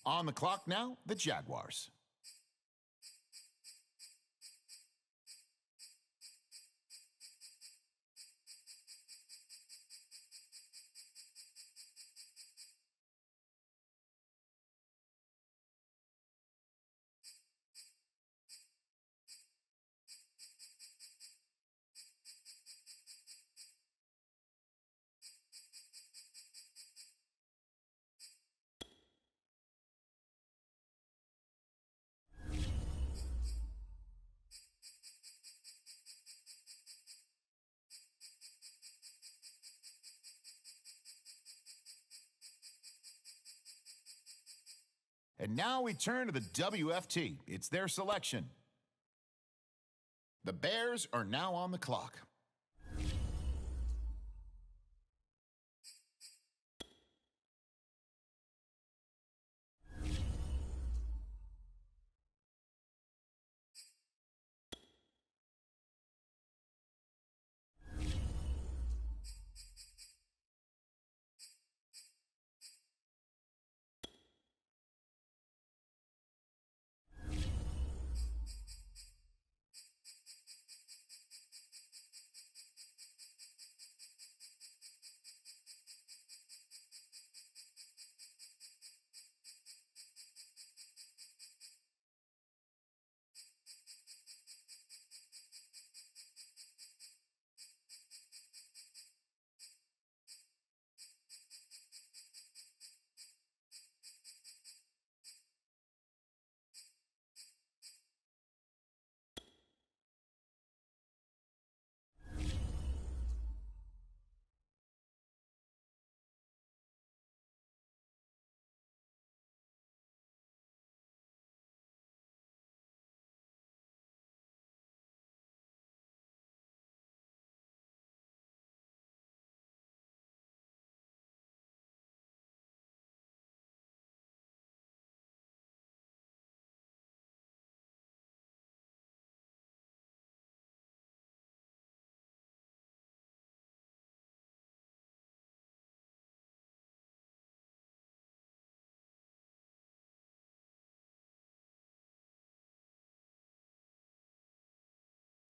On the clock now, the Jaguars. And now we turn to the WFT. It's their selection. The Bears are now on the clock.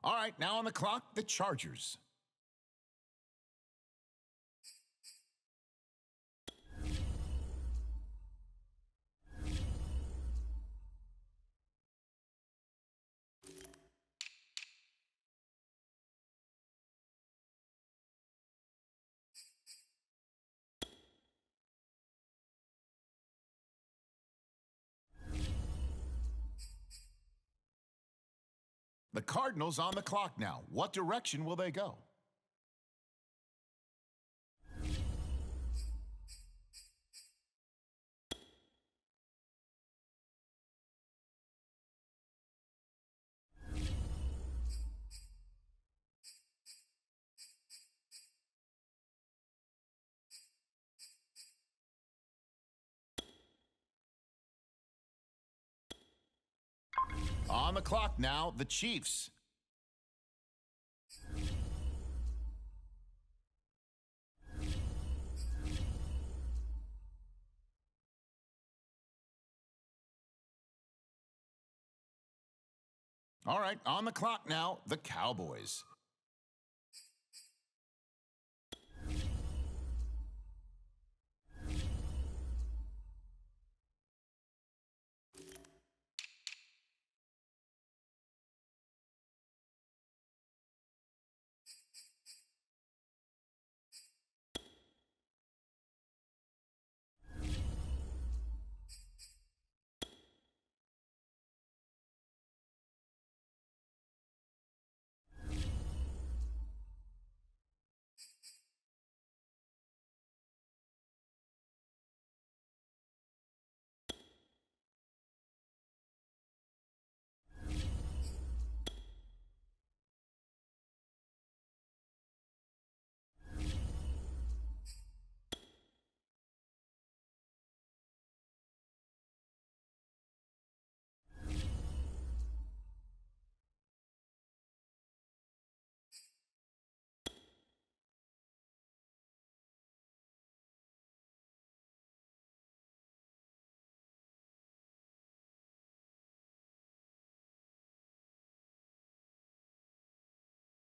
All right, now on the clock, the Chargers. The Cardinals on the clock now. What direction will they go? On the clock now, the Chiefs. All right, on the clock now, the Cowboys.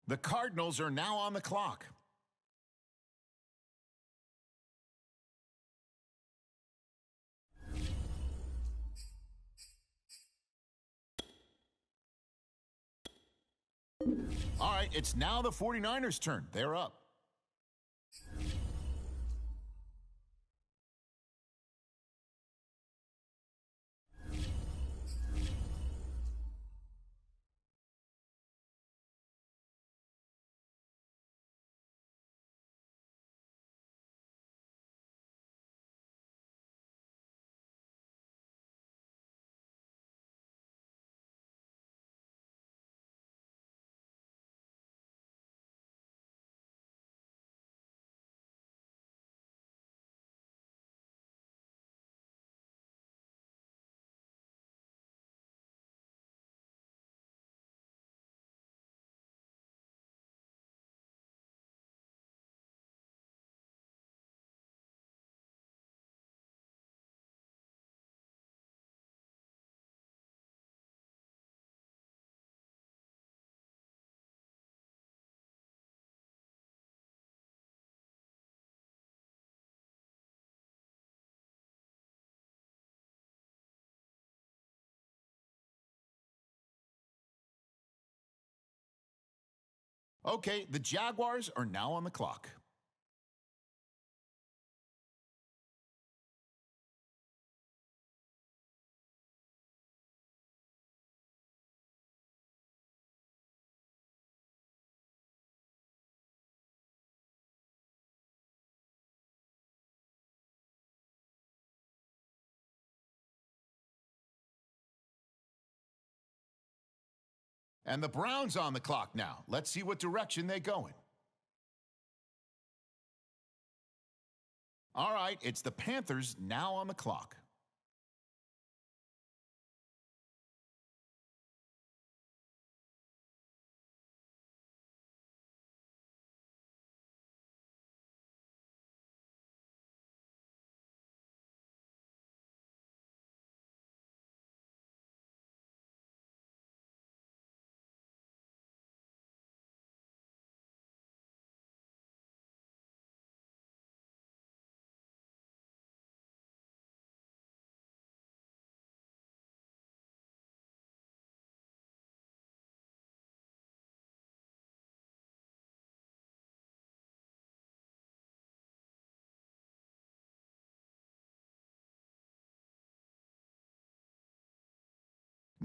The Cardinals are now on the clock. All right, it's now the 49ers' turn. They're up. Okay, the Jaguars are now on the clock. And the Browns on the clock now. Let's see what direction they go in. All right, it's the Panthers now on the clock.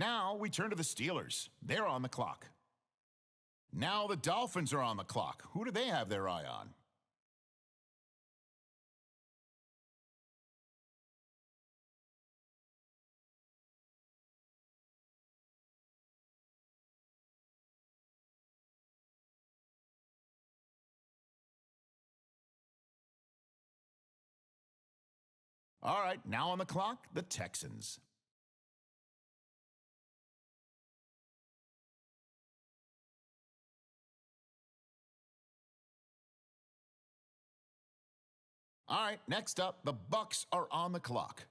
Now we turn to the Steelers. They're on the clock. Now the Dolphins are on the clock. Who do they have their eye on? All right, now on the clock, the Texans. All right, next up, the Bucs are on the clock.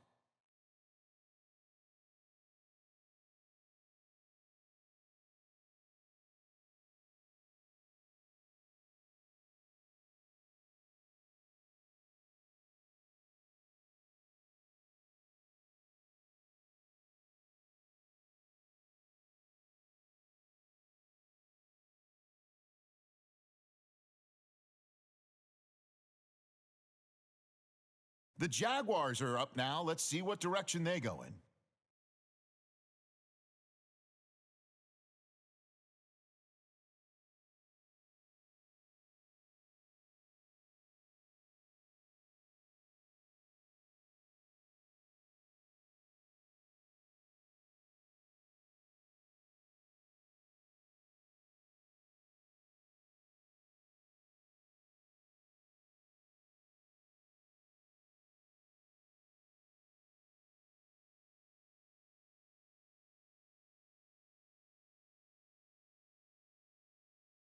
The Jaguars are up now. Let's see what direction they go in.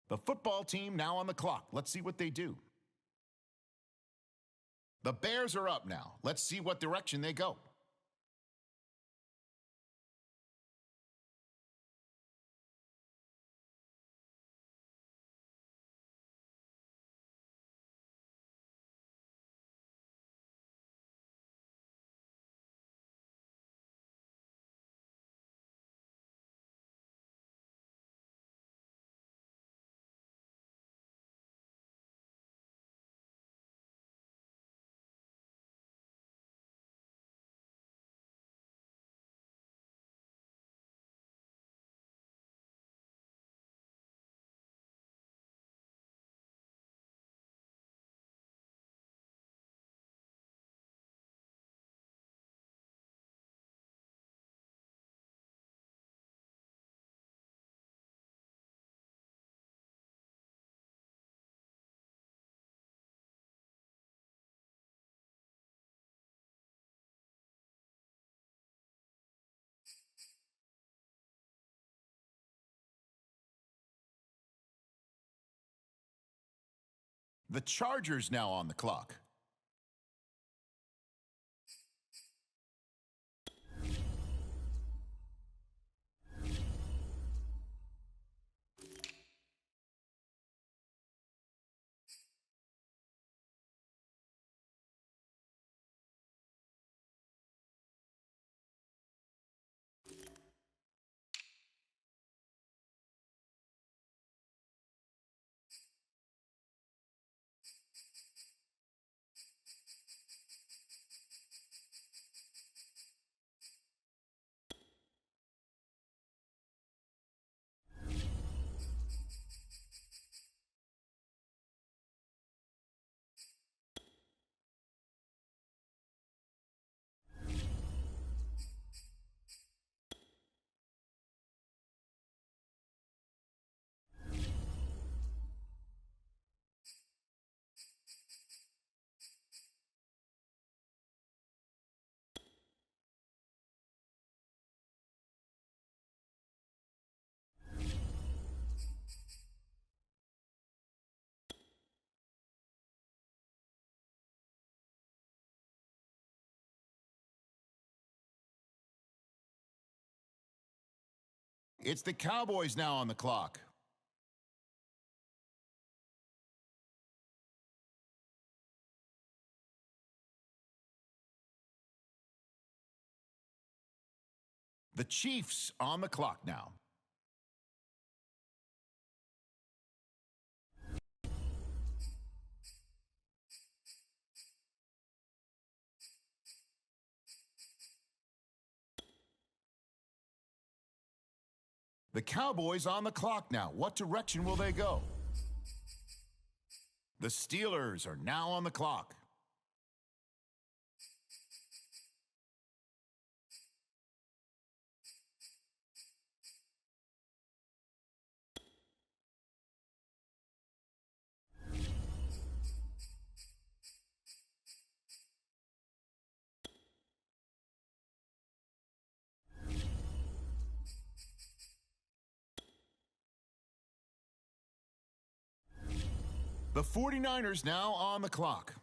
The football team now on the clock. Let's see what they do. The Bears are up now. Let's see what direction they go. The Chargers now on the clock. It's the Cowboys now on the clock. The Chiefs on the clock now. The Cowboys on the clock now. What direction will they go? The Steelers are now on the clock. The 49ers now on the clock.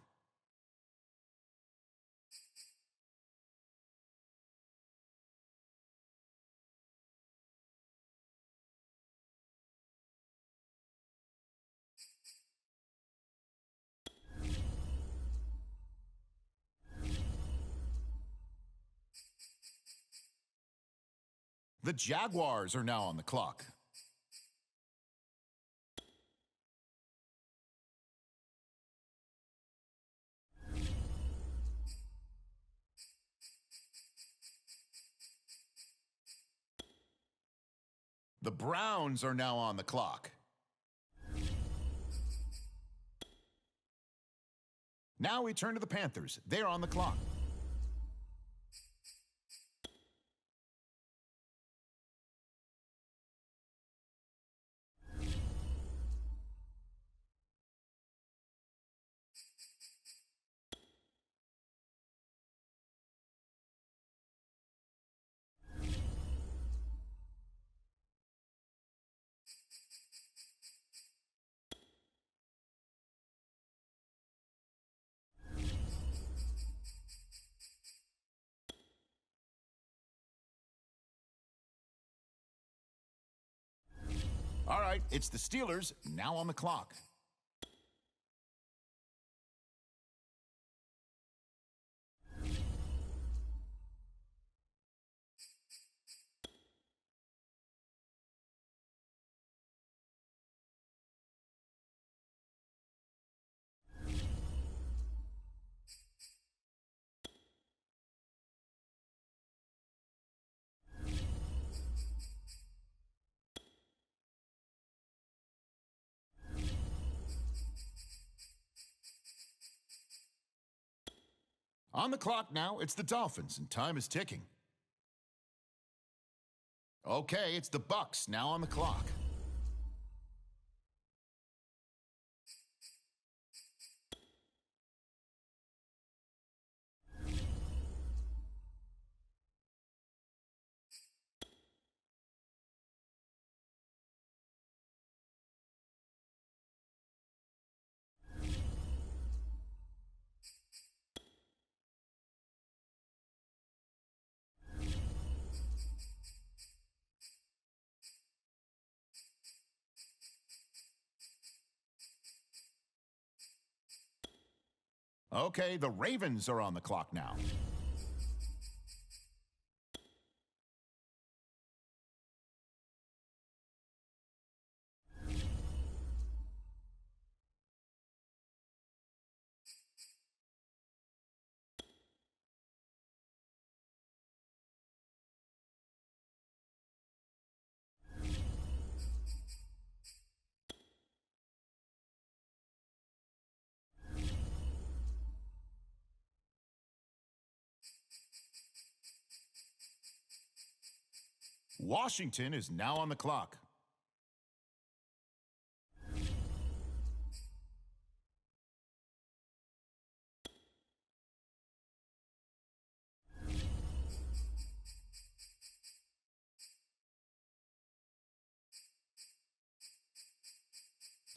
The Jaguars are now on the clock. The Browns are now on the clock. Now we turn to the Panthers. They're on the clock. All right, it's the Steelers now on the clock. On the clock now, it's the Dolphins, and time is ticking. Okay, it's the Bucks now on the clock. Okay, the Ravens are on the clock now. Washington is now on the clock.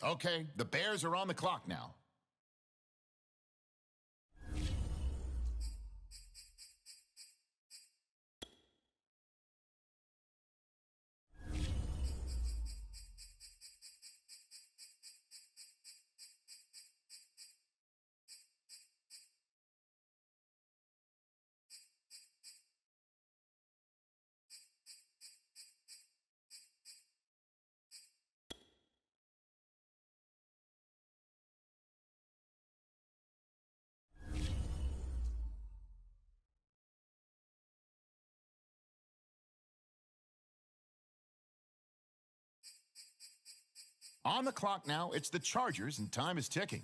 Okay, the Bears are on the clock now. On the clock now, it's the Chargers, and time is ticking.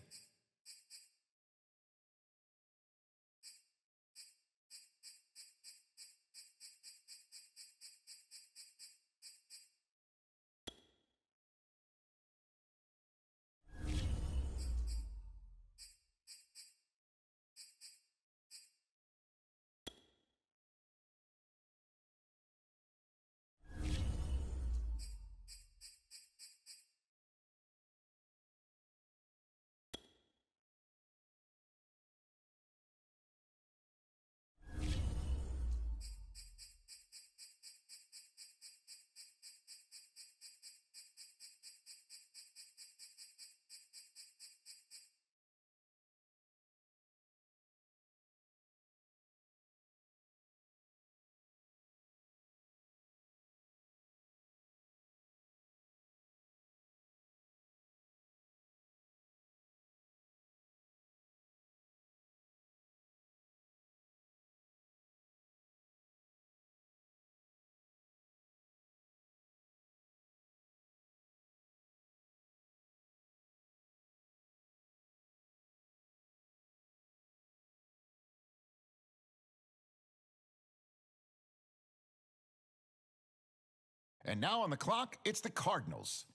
And now on the clock, it's the Cardinals.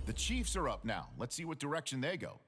The Chiefs are up now. Let's see what direction they go.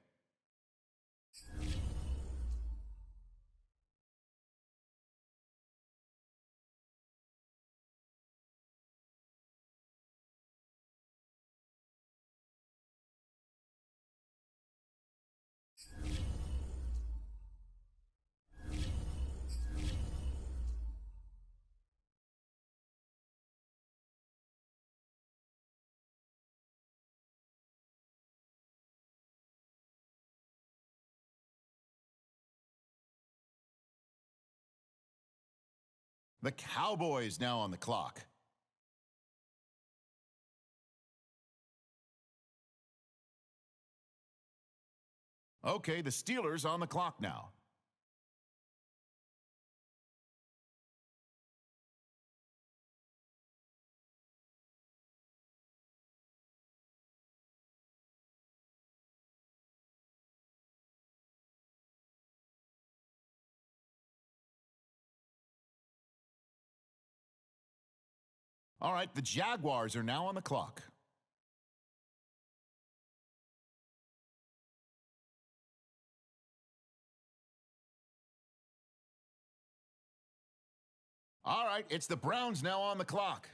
The Cowboys now on the clock. Okay, the Steelers on the clock now. All right, the Jaguars are now on the clock. All right, it's the Browns now on the clock.